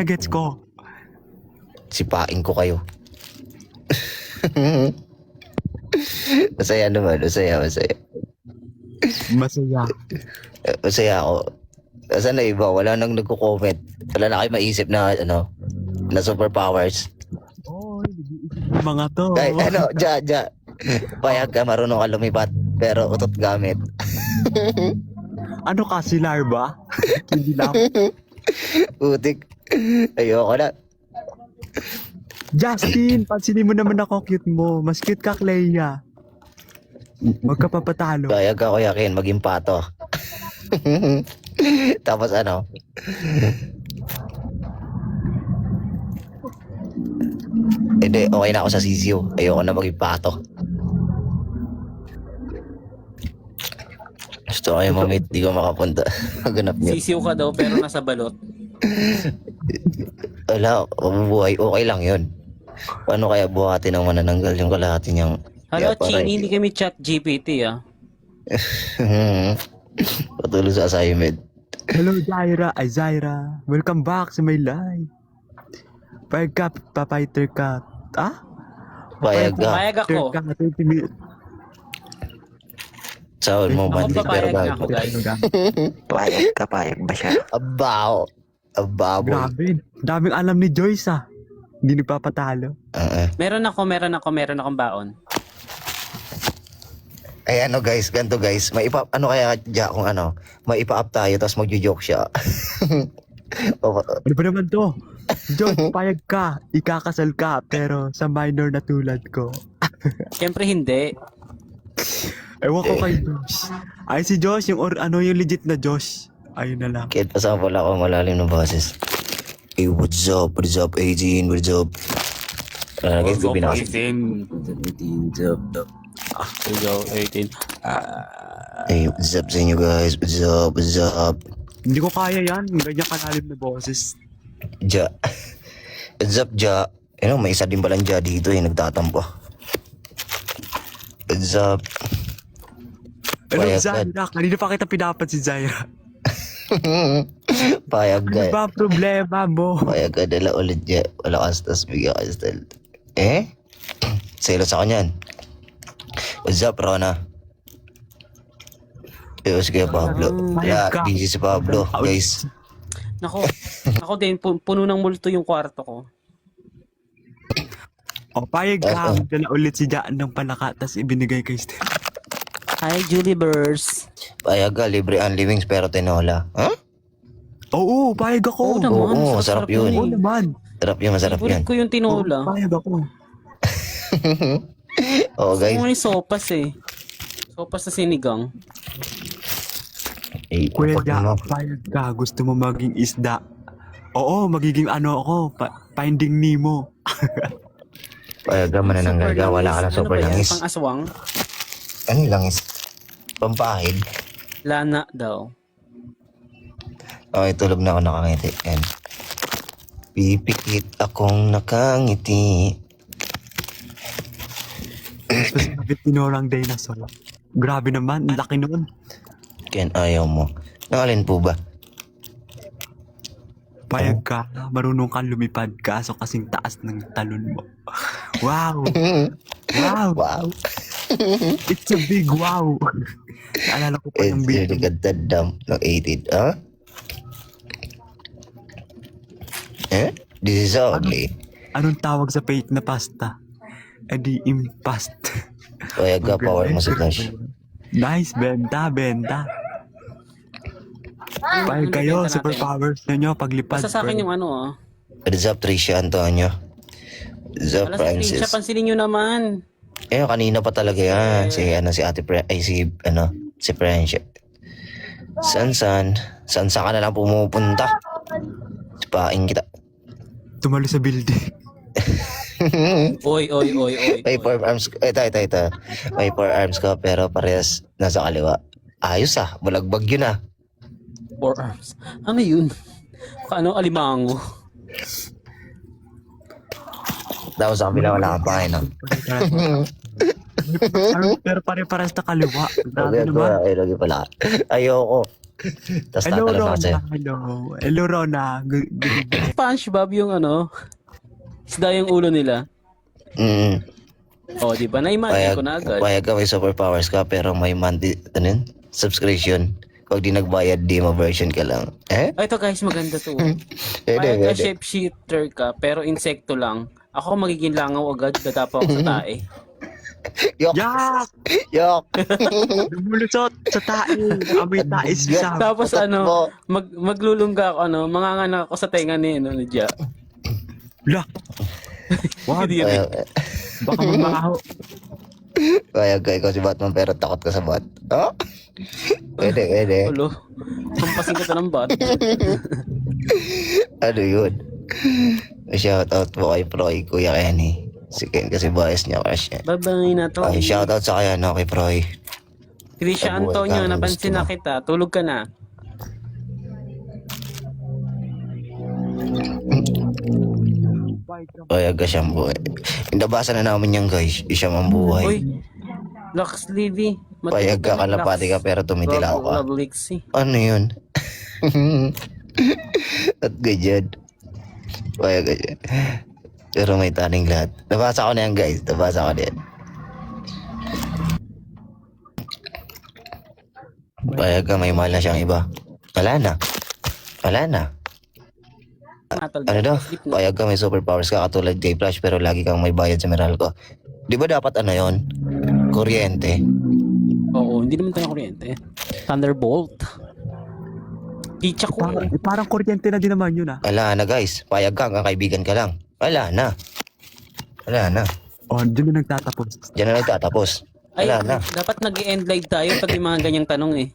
Gets ko. Sipain ko kayo. Masaya naman, masaya. Masaya. Masaya ako. Kasi na iba, wala nang nagko-comment. Wala na kayo maisip na, na superpowers. Oh, nag-iisip yung mga to. Ay, ja. Payag ka, marunong ka lumipat, pero utot gamit. Ano ka, si Larva? Hindi lang. Utik. Ayoko na. Justin, pansinin mo naman ako, cute mo. Mas cute ka, Clea. Huwag ka papatalo. Payag ka, Kuya Ken, maging pato. Tapos hindi, okay na ako sa sisiyo. Ayoko na maging pato. Gusto ko yung mamit, di ko makapunta. Maganap niyo. Sisiw ka daw pero nasa balot. Wala, mabubuhay. Okay lang yun. Paano kaya buhatin ang manananggal yung kalahati niyang... Hello, Kaya para- Chini, hindi kami chat GPT ah. Patulog sa assignment. Hello, Zaira. Welcome back sa my live. Payag ka, papaiter ka. Ah? Payag ka. Payag ako. Ka, 20 minutes. Sahod mo, Ako bandit, pero papayag na gago. ako, guys. Payag ba siya? Abaw. Ababoy. Grabe. Daming alam ni Joyce ah. Hindi nagpapatalo. Meron akong baon. Ay guys, ganito guys. May ano kaya dyan kung may ipa-up tayo tapos magjo-joke siya. Ano ba naman to? Joyce, payag ka. Ikakasal ka pero sa minor na tulad ko. Siyempre hindi. Ewan ko kay Josh. Ay, si Josh, yung yung legit na Josh. Ayun na lang. Kahit pasama pala ako malalim ng boses. Hey, what's up? What's up, 18? What's up? Guys, ko binasa. 18. 18. Hey, what's up sa inyo guys? What's up? What's up? Hindi ko kaya yan. Ganyan kalalim na boses. Ja. What's up, Ja? May isa din palang Ja dito nagtatampo. What's up? Hello, Payag Zaira. Kanina pa kita pinapat si Zaira. Payag Ano ka. ba ang problema mo? Payag ka dala ulit Ja. Wala ka tas bigyan ka style. Selos ako niyan. What's up, Rona? Sige, Pablo. Payag ka. Busy si Pablo, guys. Ako din, puno ng multo yung kwarto ko. O, payag ka. Dala ulit si Jaan ng palaka, tas ibinigay kay Steph. Hi, Julie Burrs. Payag ka, libre ang livings pero tinola. Huh? Oo, payag ako. Oo naman, Oo, masarap yun. Oo naman. Sarap yun, masarap Favorite yun. ko yung tinola. Payag ako. Oo, guys. Gusto ko yung sopas eh. Sopas na sinigang. Kuya Kapag Ja, mo. payag ka. Gusto mo maging isda. Oo, magiging ako, Finding Nemo. Payag ka, manananggal ka, wala ka na super Ano ba yan? langis. Pang aswang? Ano yung langis? Pampahid. Lana daw. Okay, tulog na ako nakangiti. Yan. Pipikit akong nakangiti. Tapos sabi, tinorang dinosaur. Grabe naman, ang laki nun. Ken, ayaw mo. Nakalin po ba? Payag ka, marunong kang lumipad kaso kasing taas ng talon mo. Wow! Wow! Wow. It's a big wow! Naalala ko pa yung It's video. really good that dump ng 18. Huh? This is ugly. Anong tawag sa fake na pasta? Edi impast. Payag ka, power mo sa flash. Nice, benta. Payag kayo, superpowers nyo paglipad. Basta sa akin yung ano What's up, Tricia Antonio? What's up, Alas sa Francis? siya, pansinin nyo naman. Kanina pa talaga yan. Si Ate si Friendship. San ka na lang pumupunta? Sipain kita. Tumalo sa building. Oy. May forearms, ito. May forearms ka pero parehas nasa kaliwa. Ayos balagbag yun Forearms. Ano yun? Ano, alimango. Tapos sa kabila wala kang pain Pero pare-pares na kaliwa. Grabe naman. Lagi pala. Ayoko. Tapos Hello, tatalon ako Rona. sa'yo. Hello, Rona. SpongeBob yung isda yung ulo nila. O, di ba? Na-imagine ko na agad. Payag ka, may superpowers ka pero may monthly subscription. Pag di nagbayad, demo version ka lang. Ay, ito guys, maganda to. Pwede ka shapeshifter ka, pero insekto lang. Ako magiging langaw agad, dadapo ako sa tae. Yok! Yak! Yok! Lumulusot sa tae. Amoy tae siya. Tapos Tatakbo. maglulungga ako, manganganak ako sa tenga ni Tia. Lah. Wag. Hindi yun. Baka magmaho. Payag ka, ikaw si Batman pero takot ka sa bat. Oh? Pwede. Ulo. Kumpasin ka ng bat. Ano yun? Shoutout po kay Proy, Kuya Kenny. Si Ken kasi bias niya crush niya. Bye-bye na to. Ay, shoutout sa kaya kay Proy. Trisha Mabuhay Antonio, ka, napansin gusto na mo. kita. Tulog ka na. Payag ka siyang buhay. Inabasa na namin yan guys. Siya mang buhay. Uy, Lux Livy. Payag ka, kalapati ka pero tumitilaw ka. Lixie. Ano yun? At ganyan. Payag ka dyan. Pero may taning lahat. Nabasa ko na yan guys. Nabasa ko na yan. Payag ka, may mahal na siyang iba. Wala na. Ano daw? Payag ka, may superpowers ka katulad kay Flash pero lagi kang may bayad sa Meralco. Di ba dapat yon? Kuryente. Oo, hindi naman tayo kuryente. Thunderbolt. Picha ko. Parang kuryente na din naman yun Wala na guys. Payag ka, ang kaibigan ka lang. Wala na. Oh, dyan na nagtatapos. Diyan na nagtatapos. Ay, Wala na. dapat nag-end live tayo pag yung mga ganyang tanong eh.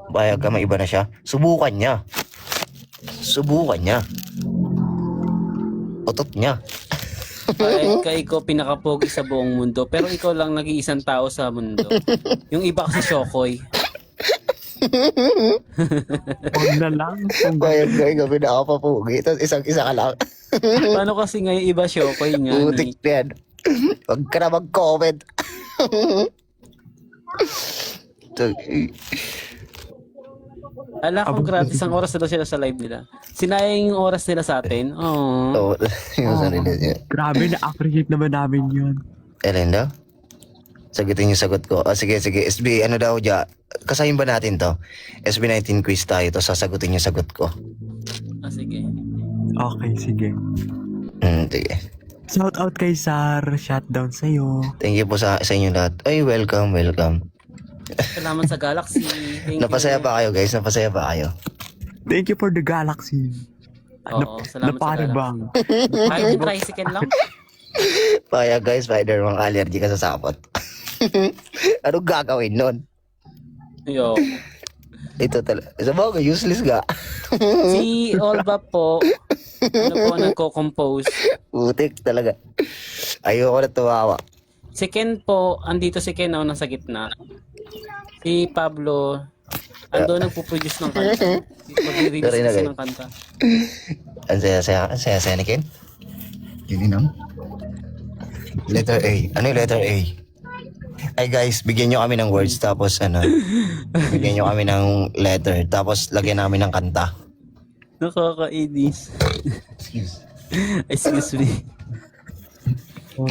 Bayag ka, maiba na siya. Subukan niya. Subukan niya. Utot niya. Kaya ikaw pinakapogi sa buong mundo, pero ikaw lang nag-iisang tao sa mundo. Yung iba kasi Shokoy. Huwag na lang. Kung Bayag ka, ikaw pinakapapugi. Tapos isang-isa ka lang. Paano kasi ngayon iba Shokoy nga? Putik na yan. Huwag ka na mag-comment. Ala, kung gratis ang oras na daw sila sa live nila. Sinayang yung oras nila sa atin. Oh. Oo. Yung sarili niya. grabe, na-appreciate naman namin yun. Elenda? Sagutin yung sagot ko. Sige. SB, ano daw dya? Kasayin ba natin to? SB19 quiz tayo. To sasagutin yung sagot ko. Sige. Okay, sige. Sige. Shout out kay Sar. Shutdown sa'yo. Thank you po sa inyo lahat. Ay, welcome. Salamat sa Galaxy. Thank Napasaya you. ba kayo, guys? Napasaya ba kayo? Thank you for the galaxy. Oo, salamat sa Naparibang. Kahit yung tricycle lang. Paya, guys. Spider, mga allergy ka sa sapot. Anong gagawin nun? Yo. Ito talaga. Sa bagay, useless ga. Si Olva po, ano po, nagko-compose. Putik talaga. Ayoko na tumawa. Si Ken po, andito si Ken, nasa gitna. Si Pablo, ando nagpo-produce ng kanta. Mag-release Sorry na, kasi guys. ng kanta. Ang saya ni Ken. Yun yun, Letter A. Ano yung letter A? Ay guys, bigyan nyo kami ng words tapos bigyan nyo kami ng letter tapos lagyan namin ng kanta. Nakakainis. Excuse me.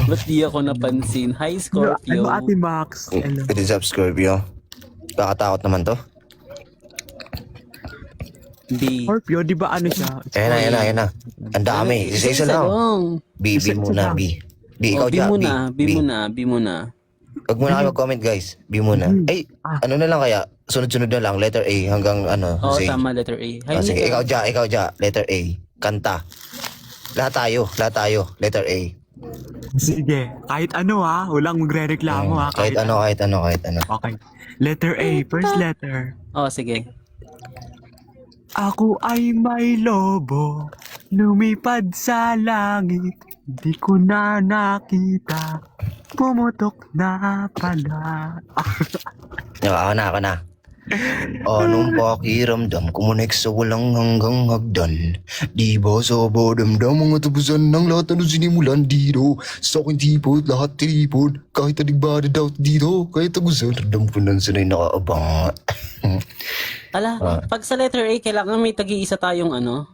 Ba't di ako napansin? Hi, Ano, Scorpio. Ate Max? Hello. It is up, Scorpio. Kakatakot naman to. B. Scorpio, di ba ano siya? Ayan na. Ang dami. Isa-isa lang. B muna, B. B, ikaw B dyan, muna, B. B muna. Huwag muna kayo mag-comment, guys. B muna. Ay, ano na lang kaya? Sunod-sunod na lang. Letter A hanggang Oo, Z. tama, letter A. Hi, Sige, Nika. ikaw dyan. Letter A. Kanta. Lahat tayo. Letter A. Sige. Kahit ano ha. Walang magre-reklamo ha. Kahit ano. Okay. Letter A. First letter. Oh, sige. Ako ay may lobo. Lumipad sa langit. Di ko na nakita. Pumutok na pala. Ako na. Anong pakiramdam kumunik sa walang hanggang hagdan? Di ba sa badamdam mga tapusan ng lahat na sinimulan dito? Sa aking tipod, lahat tinipod. Kahit adig ba na doubt dito? Kahit agusan, radam ko nang sanay nakaabang. Ala, pag sa letter A, kailangan may tagi-isa tayong ano?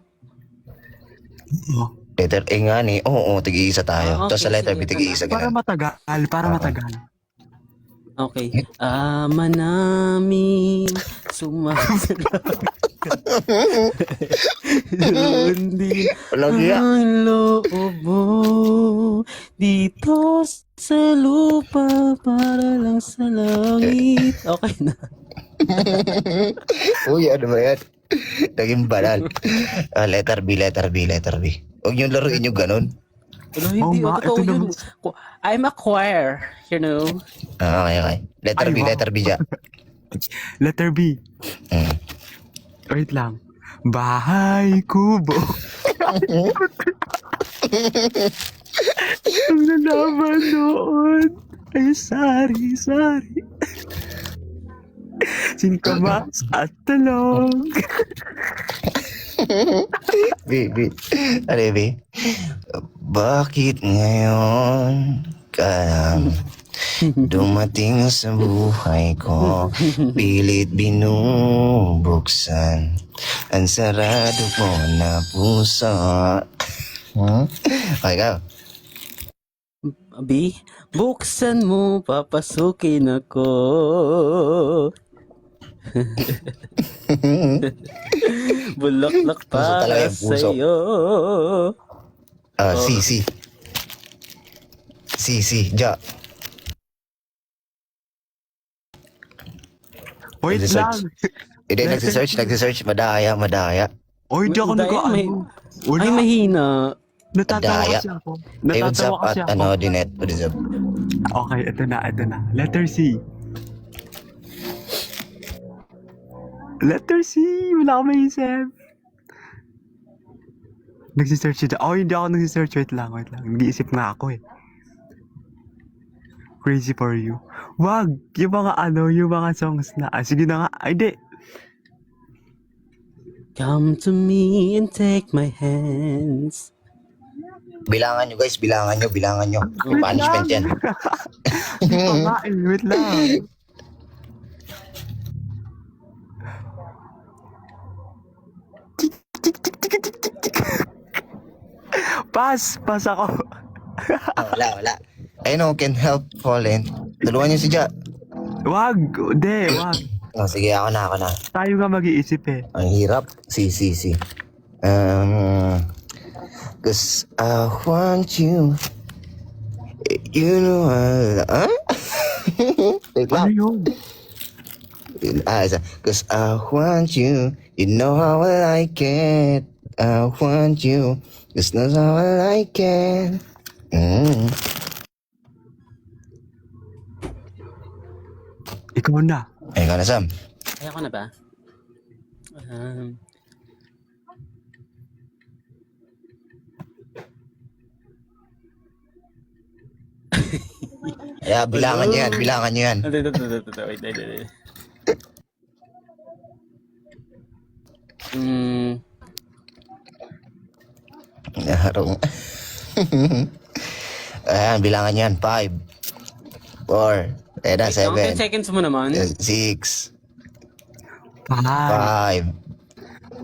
Letter A nga ni, oo, tigi-isa tayo. Okay, Tapos sa letter B, sige, tigi-isa Para ganun. matagal. Okay. Ama namin, Hindi Walang iya. ang loob mo dito sa lupa para lang sa langit. Okay na. Uy, ano ba yan? Naging banal. Letter B. Huwag niyong laruin yung ganun. Ano, hindi. Oo nga, Totoo ito yun. naman. I'm a choir, you know. Okay. Letter Ay, B, wow. letter B dyan. Letter B. Mm. Wait lang. Bahay kubo. Ang nalaman noon ay sari-sari. Singkamas at talong. B. Ano yung B? Bakit ngayon ka lang dumating sa buhay ko? Pilit binubuksan ang sarado mo na puso. Okay ka? B, buksan mo, papasukin ako. Bulaklak Puso talaga para yung puso. sa'yo. C. Ja. Wait Nagsisearch. lang. Hindi, nagsisearch. Madaya. Oy, di ako Dahil nag-ano. Ay, mahina. Natatawa Daya. kasi ako. Ay, what's Natatawa up kasi at ako. Dinet? What is up? Okay, ito na, ito na. Letter C. Letter C! Wala akong maisip. Nagsisearch siya. Oh, hindi ako nagsisearch. Wait lang, wait lang. Nag-iisip nga ako eh. Crazy for you. Wag! Yung mga ano, yung mga songs na. Ah, sige na nga. Ay, di. Come to me and take my hands. Bilangan nyo guys, bilangan nyo. Punishment yan. Hindi pa nga eh. Wait lang. Pass! Pass ako. Wala. I know, can help fallen. Tulungan nyo si Ja. Wag! Hindi, wag. Oh, sige, ako na. Tayo nga mag-iisip eh. Ang hirap. Si. Cause I want you. You know Wait Ano lang. yun? Cause I want you. You know how I like it. I want you. Cause that's how I like it. Ikaw na. Ay, ikaw na, Sam. Ay, ako na ba? Kaya bilangan nyo yan. Wait. Harong. Ayan, bilangan nyo yan. 5, 4, Wait, 10 7, seconds mo naman. 6, 5, 5,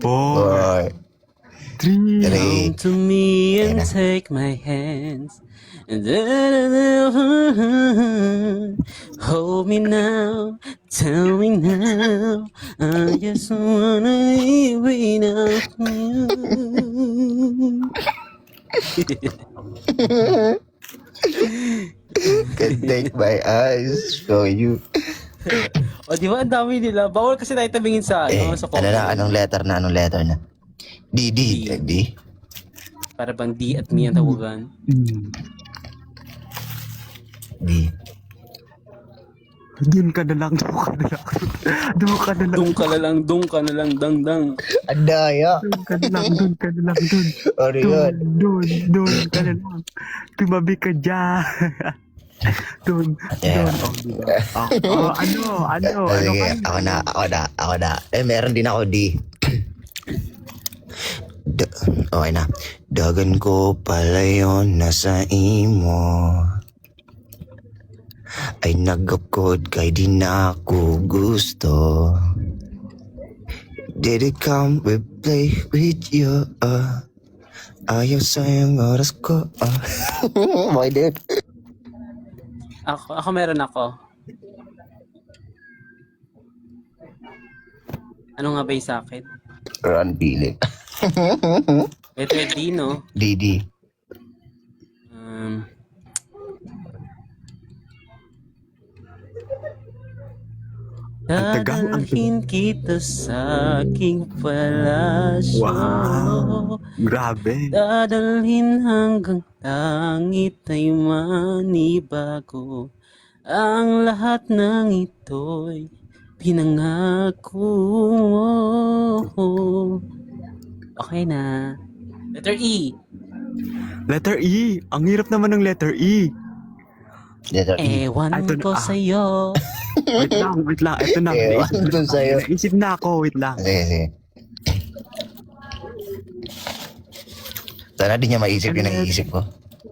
4, 4, 3. 3. Come to me and Ayan na. take my hands. And hold me now, tell me now. I just wanna live without you. Can take my eyes from you. O di ba ang dami nila? Bawal kasi tayo tabingin sa sa Ano na? Anong letter na? D. Para bang D at me ang tawagan. D. Doon ka na lang. Dung ka na lang, dang. Andaya. Doon ka na lang. Ano yun? Doon ka na lang. Tumabi ka dyan. Doon. Yeah. Oh, diba? Ano Sige, kayo? ako na. Meron din ako D. Okay na. Dagan ko pala yun nasa imo. Ay nagapkod kay di na ako gusto. Did it come with play with you? Ayaw sayang oras ko. Why did? Ako meron ako. Ano nga ba yung sa akin? Run, Billy. Letter D, no? Didi. Ang tagal, ang Dadalhin kita sa aking palasyo. Wow. Grabe. Dadalhin hanggang langit ay manibago. Ang lahat ng ito'y pinangako mo. Okay na. Letter E. Letter E. Ang hirap naman ng letter E. Letter E. Ewan Ito na, ko sa'yo. Wait lang. Ito na. Ewan ko sa'yo. Isip na ako. Wait lang. Sige. Sana di niya maisip yung naiisip ko.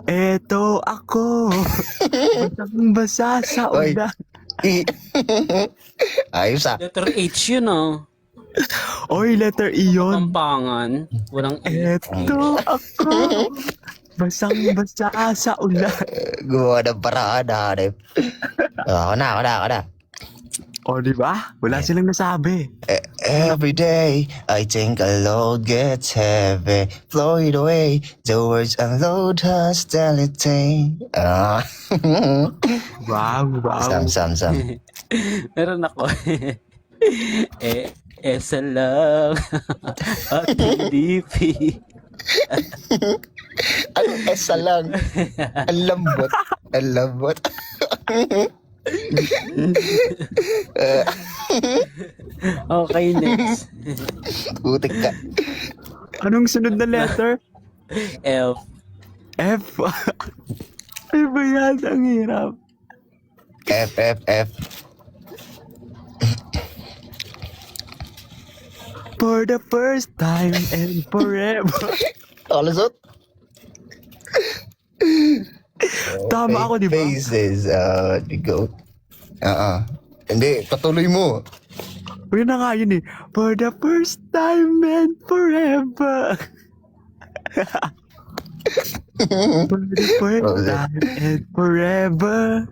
Eto ako. Basang-basa sa Oy. ulan. Ayos ah. Letter H yun, oh. Oy, letter E yun. Pampangan. Walang E. Eto ako. Basang-basa sa ulan. Gumawa ng paraan, hanip. Ako na. O, di ba? Wala silang nasabi. Every day, I think a load gets heavy. Flow it away, the words unload hostility. Wow. Sam. Meron ako. Esa lang. At hindi Ano esa lang? Ang lambot. Ang lambot. Okay, next. Putik ka. Anong sunod na letter? F. F. Ano ba yan? Ang hirap. F, F, F. For the first time and forever. Kalusot. Tama ako, di ba? Faces, go. Hindi, patuloy mo. Yun na nga yun eh. For the first time and forever. For the first time and forever.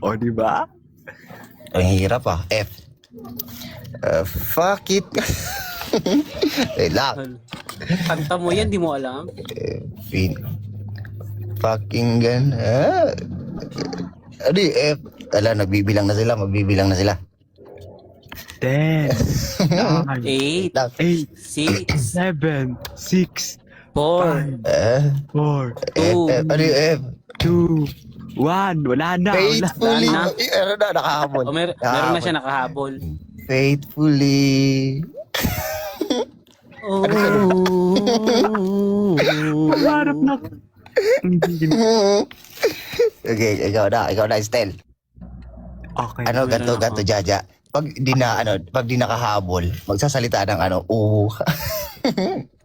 O, di ba? Ang hirap ah. F. Fuck it. Wait lang. Kanta mo yan, di mo alam. Fucking gan. Ano yung F? Ala, nagbibilang na sila. Magbibilang na sila. 10, 8, 8, 6, 7, 6, 4, 4, F, F. Ano yung F? 2, 1. Wala na. Faithfully. Wala na. Ano na, nakahabol. O, meron na siya nakahabol. Faithfully. Oh. Harap na. Okay, ikaw na, Estel. Okay. Ano, meron ganto, ako. Jaja. Pag di nakahabol, magsasalita ng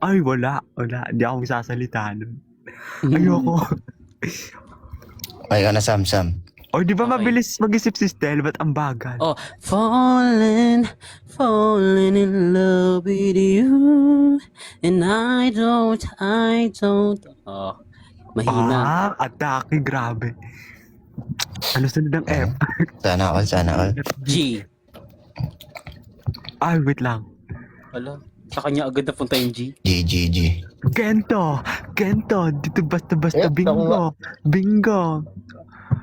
Ay, wala. Hindi ako magsasalita nun. Ayoko. Ay, na, Sam. O, di ba Okay. mabilis mag-isip si Stel? Ba't ang bagal? Oh, falling in love with you, and I don't. Oh, mahina. Atake, grabe. Ano sunod ng F? Sana all. G. Ay, wait lang. Wala. Sa kanya agad napunta yung G. G. Gento. Dito basta-basta Eh, bingo.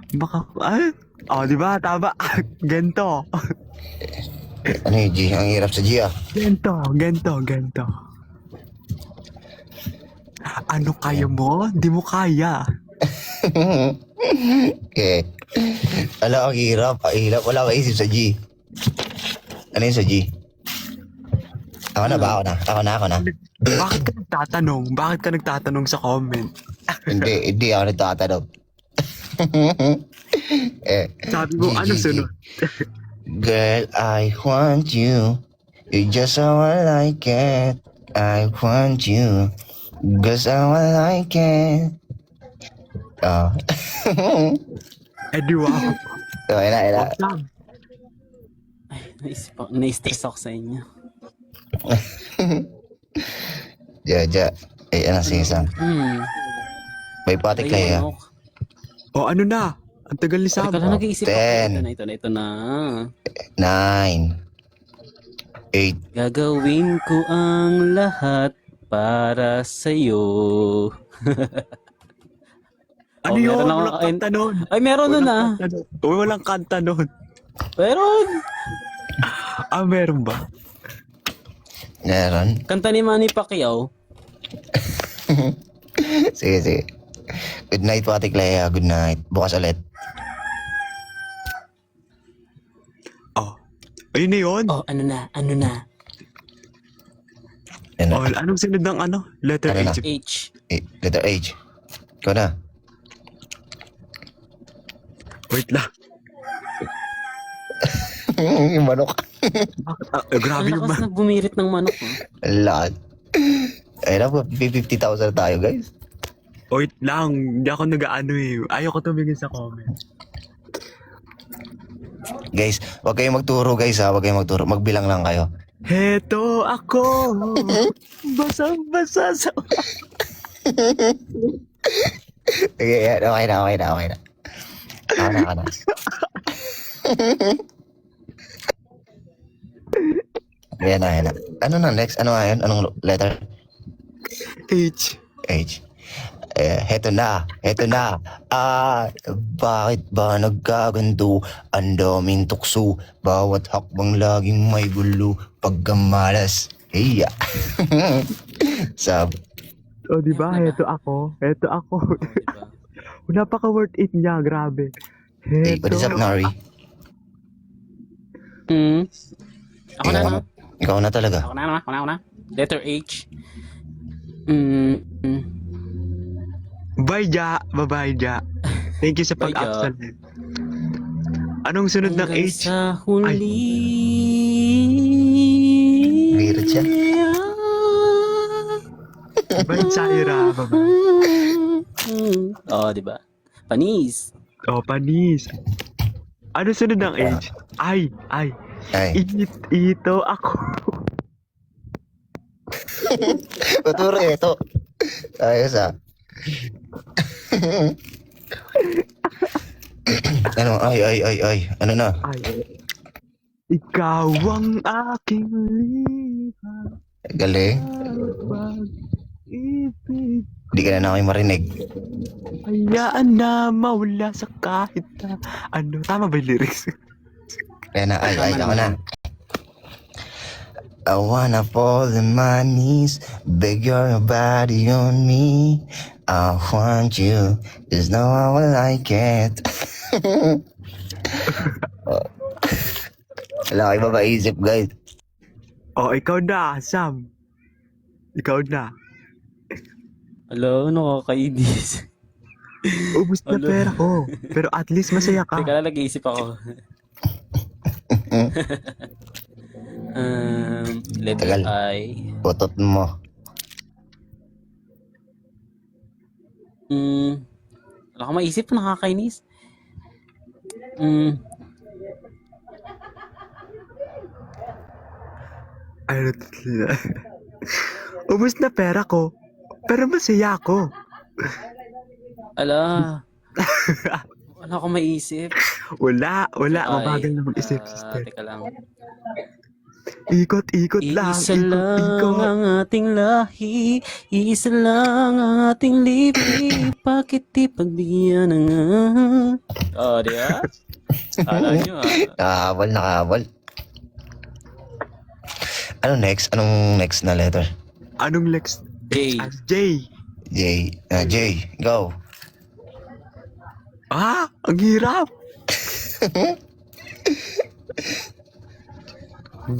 Baka, di ba? Tama. Gento. Ano yung G? Ang hirap sa G ah. Gento. Ano kaya mo? Di mo kaya. Okay. Ala, ang hirap. Wala akong isip sa G. Ano yung sa G? Ako na. Bakit ka nagtatanong sa comment? Hindi ako nagtatanong. Sabi mo, ano sunod? Girl, I want you. You're just how I like it. I want you. Just how I like it. Oh. Di wow. Okay na. Awesome. Na-stress ako sa inyo. Ja. Ano si Sam? May patik na yan. O, ano na? Ang tagal ni Sam. Ikaw lang nag-iisip ako. 10. Ito na. 9. 8. Gagawin ko ang lahat para sa'yo. Ano Oh, yun? meron ako- Walang kanta nun. Ay, meron nun ah. Walang kanta nun. Meron. Meron ba? Meron. Kanta ni Manny Pacquiao. Sige. Good night, Patik Lea. Good night. Bukas ulit. Ayun na yun. Oh, ano na? Ano? Anong sunod ng letter Ano na? H? H. Letter H. Ikaw na. Wait lang. Yung manok. Grabe Ang naman. lakas na bumirit ng manok. Oh. Lahat. Ayun na po, 50,000 tayo, guys. Wait lang. Hindi ako nag-ano eh. Ayoko tumingin sa comment. Guys, huwag kayong magturo, guys, ha. Huwag kayong magturo. Magbilang lang kayo. Heto ako. Basang-basa sa... Sige, yan. Okay na. Ako na. Ayan na. Ano na next? Ano nga yun? Anong letter? H. H. Heto na. Bakit ba nagkaganto? Ang daming tukso. Bawat hakbang laging may gulo. Pagkamalas. Hiya. Sab. O, di ba? Heto ako. Napaka-worth it niya, grabe. Hey, what is up, Nari? Ako na, no? Ikaw na talaga. Ako na. Letter H. Bye, Ja. Bye-bye, Ja. Thank you sa Bye, Ja. pag-absolve. Anong sunod ng Hanggang H? sa huli. Weird siya. Bye, Zaira. Bye-bye. Oh, di ba? Panis. Oh, panis. Ano sunod ng H? Ay. Ay, Ito ako. paturo ito. Ayos ah. Ano? Ay. Ano na? Ay. Ikaw ang aking liha. Galing. Pag-ibig. Hindi ka na namin marinig. Hayaan na mawala sa kahit na ano. Tama ba yung lyrics? Kaya na, ako na. I wanna fall on my knees, beg your body on me. I want you, there's no one like it. Wala kayo ba maisip, guys? Oh, ikaw na, Sam. Ikaw na. Hello, nakakainis. Ubus na Ano? pera ko. Pero at least masaya ka. Teka lang, nag-iisip ako. Letter Tagal. I. Putot mo. Wala akong maisip, nakakainis. Ano to? Ubus na pera ko. Pero masaya ako. Ala. Wala akong maisip. Wala. Ay, Mabagal na mag-isip, sister. Teka lang. Ikot lang. Iisa lang Ikot. ang ating lahi, iisa lang ang ating lipi, bakit di pagbigyan ng oh, di ba? Kala nyo Nakahabol. Ano next? Anong next na letter? Anong next? J. J. J, go. Ang hirap.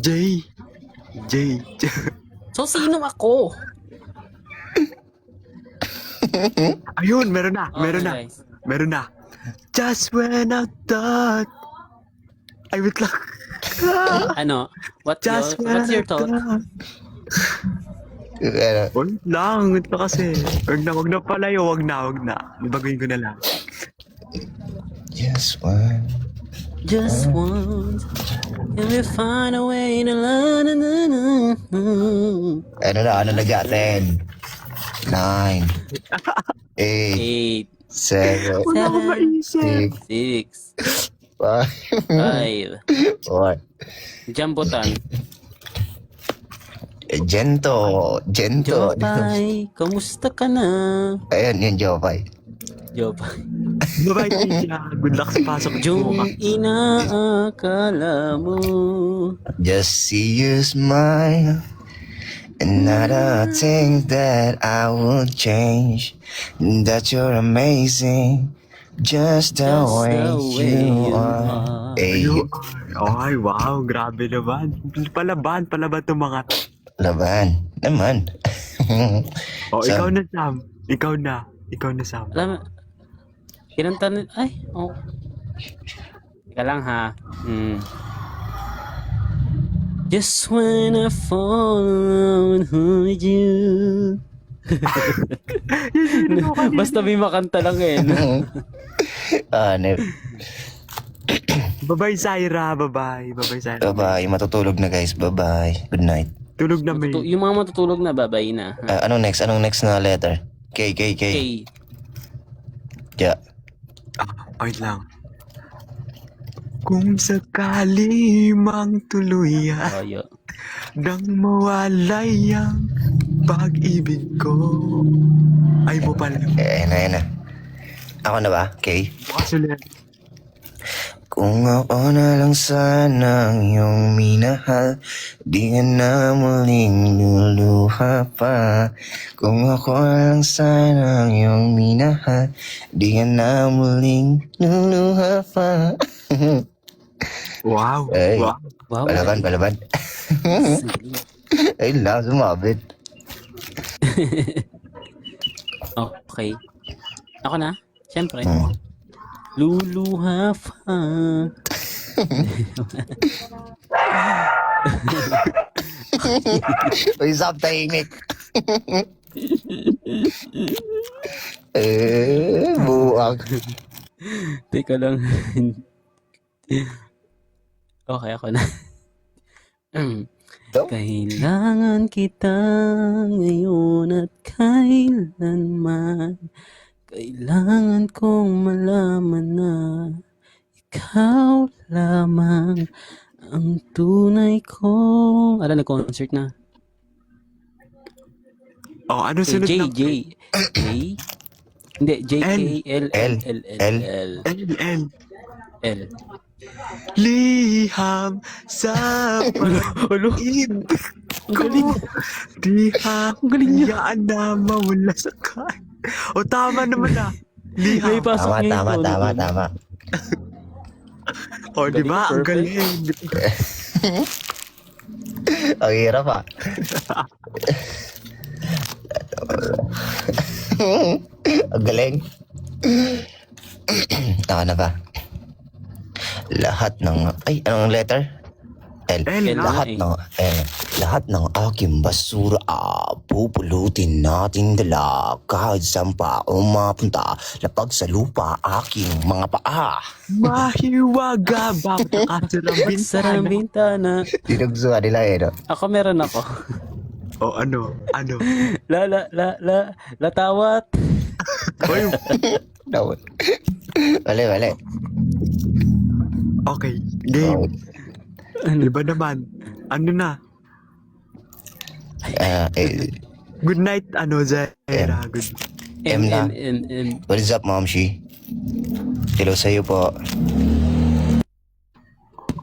J. So, sino ako? Ayun, meron na. Guys. Meron na. Just when I thought. Ay, wait lang. Ano? What's Just your thought? Ano? Wait lang. Wait lang kasi. Wag na palayo. Wag na. Baguhin ko na lang. Just one. Just once, can we find a way to la na na na. Ano na ga? 10, 9, 8, 8, 7, Wala akong maisip. 6, 6, 5, 5. 4. Jambutan. Gento. Jopay, kamusta ka na? Ayan, yun, Jopay. Jopay. Bye-bye, Tisha. Good luck sa pasok Yung bukas. inaakala mo. Just see you smile. And not a thing that I would change. That you're amazing. Just the way you are. Hey, Ay, wow. Grabe naman. Palaban itong mga... laban. Naman. Oh, Sam. ikaw na, Sam. Ikaw na, Sam. Alam mo, kinanta na, ay, oh. Teka lang ha. Just when I fall in love with you. Basta may makanta lang eh. No? Ano? Bye-bye, Zaira. Bye-bye. Bye-bye, Zaira. Bye-bye. Matutulog na, guys. Bye-bye. Good night. Tulog na, may. Yung mga matutulog na, babay na. Anong next? Anong next na letter? K. Okay. Yeah. Wait lang. Kung sakali mang tuluyan Oyo. nang mawalay ang pag-ibig ko. Ay mo pala. Ayan na. Ako na ba? K? Bukas ulit. Kung ako na lang sana ang iyong minahal, di ka na muling luluha pa. Kung ako na lang sana ang iyong minahal, di ka na muling luluha pa. Wow. Ay, Wow. Wow. palaban. Sige. Ay, lang, sumabit. Okay. Ako na? Siyempre. Hmm. Luluha pa. Uy, stop tahimik. Buwag. Teka lang. Okay, ako na. Ito? Kailangan kita ngayon at kailanman. Kailangan kong malaman na ikaw lamang ang tunay kong... Ala, nag-concert na. Oh, ano J, sunod na? J. Hindi, J-K-L-L-L-L. L. L. Liham sa pag-ibig Ang galing. ko. Liham, Ang galing niya. yaan na mawala sa kan. O, tama naman na. May Liham. pasok Tama, niya yung tono doon. tama. O, di ba? Ang Perfect. galing. Ang hirap ah. Ang galing. Taka na ba? Lahat ng... Ay, anong letter? L. L, Lahat ng aking basura pupulutin nating dala kahit saan pa ako mapunta. Lapag sa lupa aking mga paa. Mahiwaga ba nakasarang Sarang bintana? bintana. Tinugsuhan nila eh, no? Ako meron ako. O, ano? Latawat. Oy, No. Mali. okay. Game. Iba naman. Ano na? Good night, ano, Zaira. Good. M na. M. What is up, Momshi? Hello sa'yo po.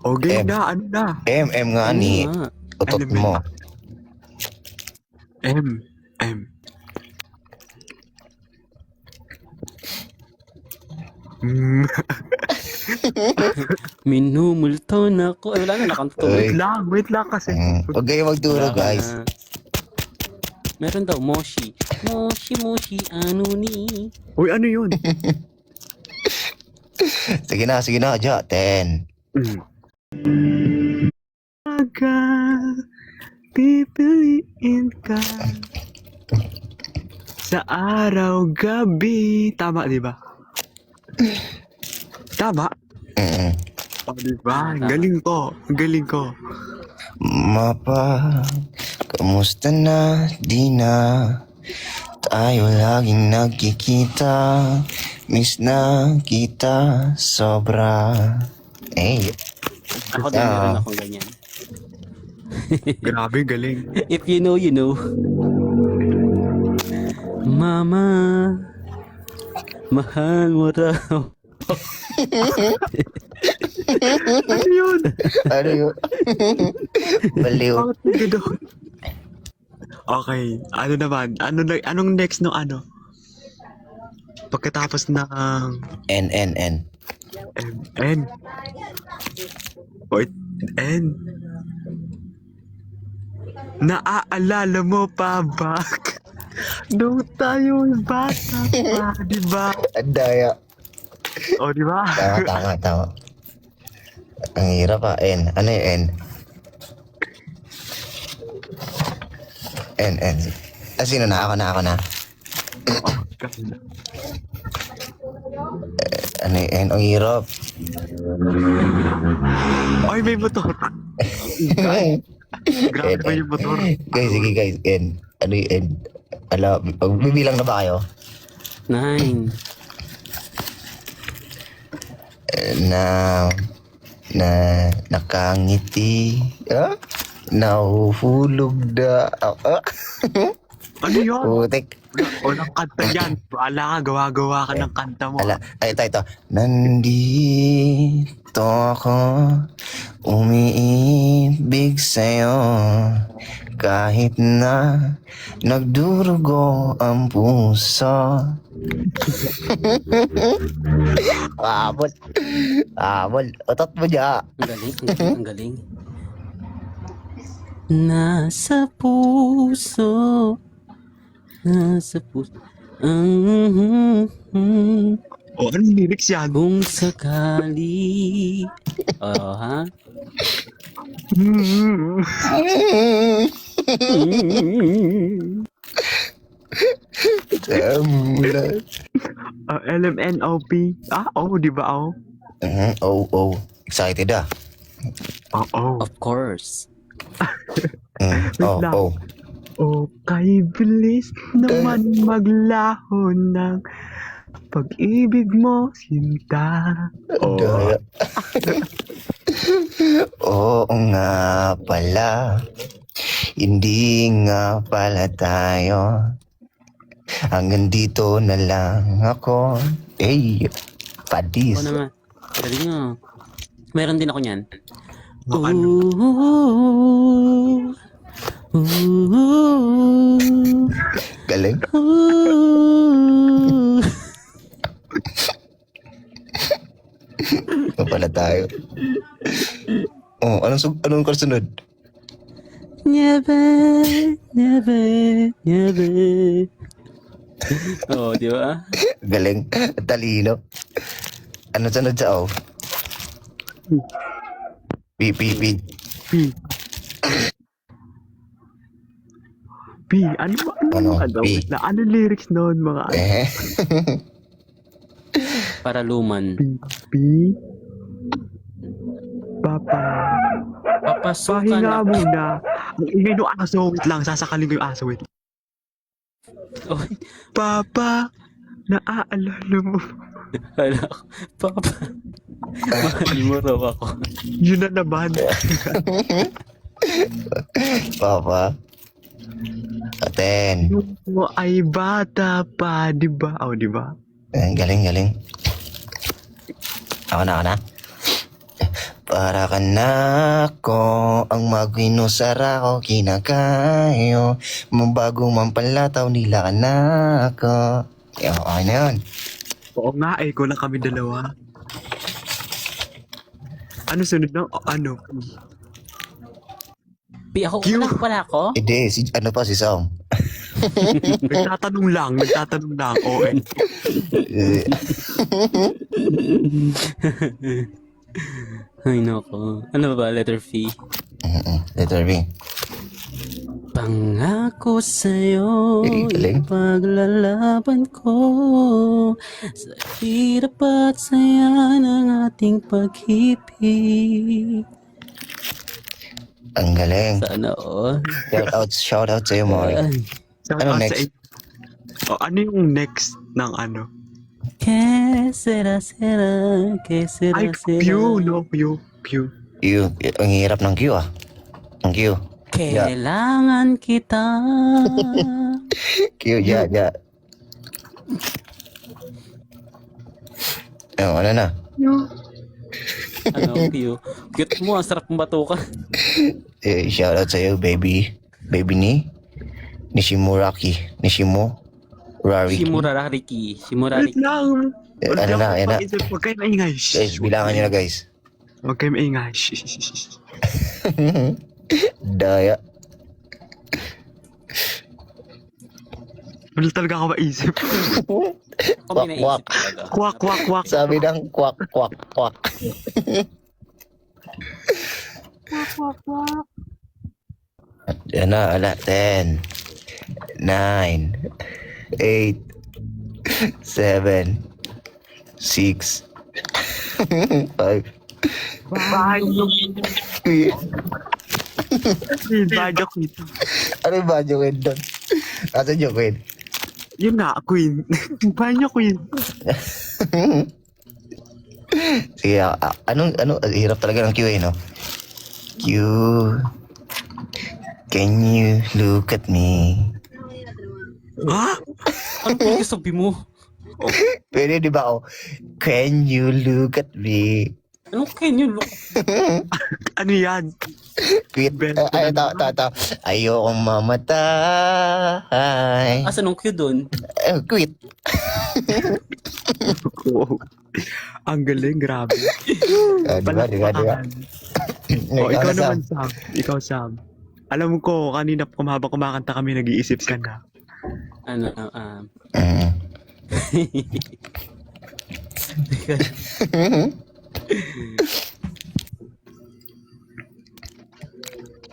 O, game M. na. Ano na? M nga ni Ano nga? utot Ano mo. M. Mm. Minumulto na ako. Ay, wala na, nakantulog. Uy. Wait lang kasi. Huwag kayo magturo, Wala guys. na. Meron daw, Moshi. Moshi, ano ni? Uy, ano yun? Sige na, Ja. 10. Aga, pipiliin ka sa araw, gabi. Tama, di ba? Tama? Mm-mm. O, di ba? Tama. Galing ko. Mapa, kamusta na? Di na tayo laging nagkikita. Miss na kita sobra. Eh, Ako din, meron akong ganyan. Grabe, galing. If you know, you know. Mama, mahal mo raw. Ano yun? ano yun? Baliw. Bakit may ganun? Okay, ano naman? Anong next no ano? Pagkatapos ng N. N. Wait, N. Naaalala mo pa ba? Nung tayo bata pa, di ba? Ang daya. O, di ba? Tama. Ang hirap ah. N. Ano yung N? N. Sino na? Ako na. Ano yung N? Ang hirap. Ay, may motor. Grabe pa yung motor. Guys, sige guys. N. Ano yung N? Bibilang na ba kayo? 9. Na nakangiti. Nahuhulog na. Ano yun? Putik. Walang kanta yan. Baala ka, gawa-gawa ka ng kanta mo. Ala, ay, ito. Nandito ako, umiibig sa'yo, kahit na nagdurugo ang puso. Abol. Abol. Otot mo niya. Ang galing, ang galing, ang galing. Nasa puso. Nasa puso. O, anong lyrics yan? Kung sakali. Oo, ha? Tamulan. LMNOP. Di ba? Oh, oh. Excited ah. Oo. Of course. Oh, lang. oh. Kay bilis naman maglaho ng pag-ibig mo, sinta. Daya. Oo nga pala. Hindi nga pala tayo. Hanggang dito na lang ako. Padis. Ako na nga. Galing nga. Meron din ako niyan. Ano? Galing. Ito pala tayo. Oh, anong kasunod? Never, never, never. Oo, di ba? Galing. Talino. Ano sunod sa O? P. Ano? P. Ano lyrics noon mga Para luman. P. Papa. Papasukan Pahinga ako. muna. Ang ingay ng aso. Wait lang, sasakalin ko yung aso. Wait. Oy, Papa, naaalala mo. hala ko. Papa. Mahal mo raw ako. Yun na naman. Papa. Aten. Yung mo ay bata pa, di ba? Di ba? Galing. Ako na. Para ka na ako ang magwinusara ko kinakayo mabago man palataw nila ka na ako. Okay na yun. Oo nga, ko lang kami dalawa. Ano sunod ng ano? Ako, Q. wala ako? Hindi, si Sam. Nagtatanong lang. Ay, nako. Ano ba? Letter V. Letter B. Pangako sa'yo, Galing. paglalaban ko sa hirap at saya ng ating pag-ibig. Ang galing. Sana all. Shout out sa'yo, Mori. Ano next? Ano yung next ng ano? Que será, que será, Ay, Pew. Ang hirap ng Q ah. Ang Q. Kailangan kita. Q, ya. Ano na? Ano, Q? Cute mo, ang sarap mong batukan. Shout out sa'yo, baby. Baby ni Nishimuraki. Shimurariki. Wait lang. Ano na, yan na. Huwag kayo maingay. Guys, bilangan nyo na guys. Huwag kayo maingay. Daya. Wala talaga ako maisip. Kung may Kwak, naisip talaga. Kwak. Sabi ng kwak. Yan na, 10, 9, 8, 7, 6, 5. Banyo. Banyo queen. Ano yung banyo queen doon? Asan yung queen? Yun nga, queen. Banyo queen. Sige, hirap talaga ng Q no? Q, can you look at me? Ha? Ano po yung sabi mo? Pwede di ba? Oh, can you look at me? Anong can you look? Ano yan? Quit. Bento Ay, na ito. Ayokong mamatay. Asa nung cue dun? Quit. Oo. Ang galing, grabe. Di ba? Oh, ikaw Sam. naman, Sam. Ikaw, Sam. Alam ko, kanina habang kumakanta kami, nag-iisip ka na. Ano,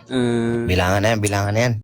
Mm. Bilangan na yan.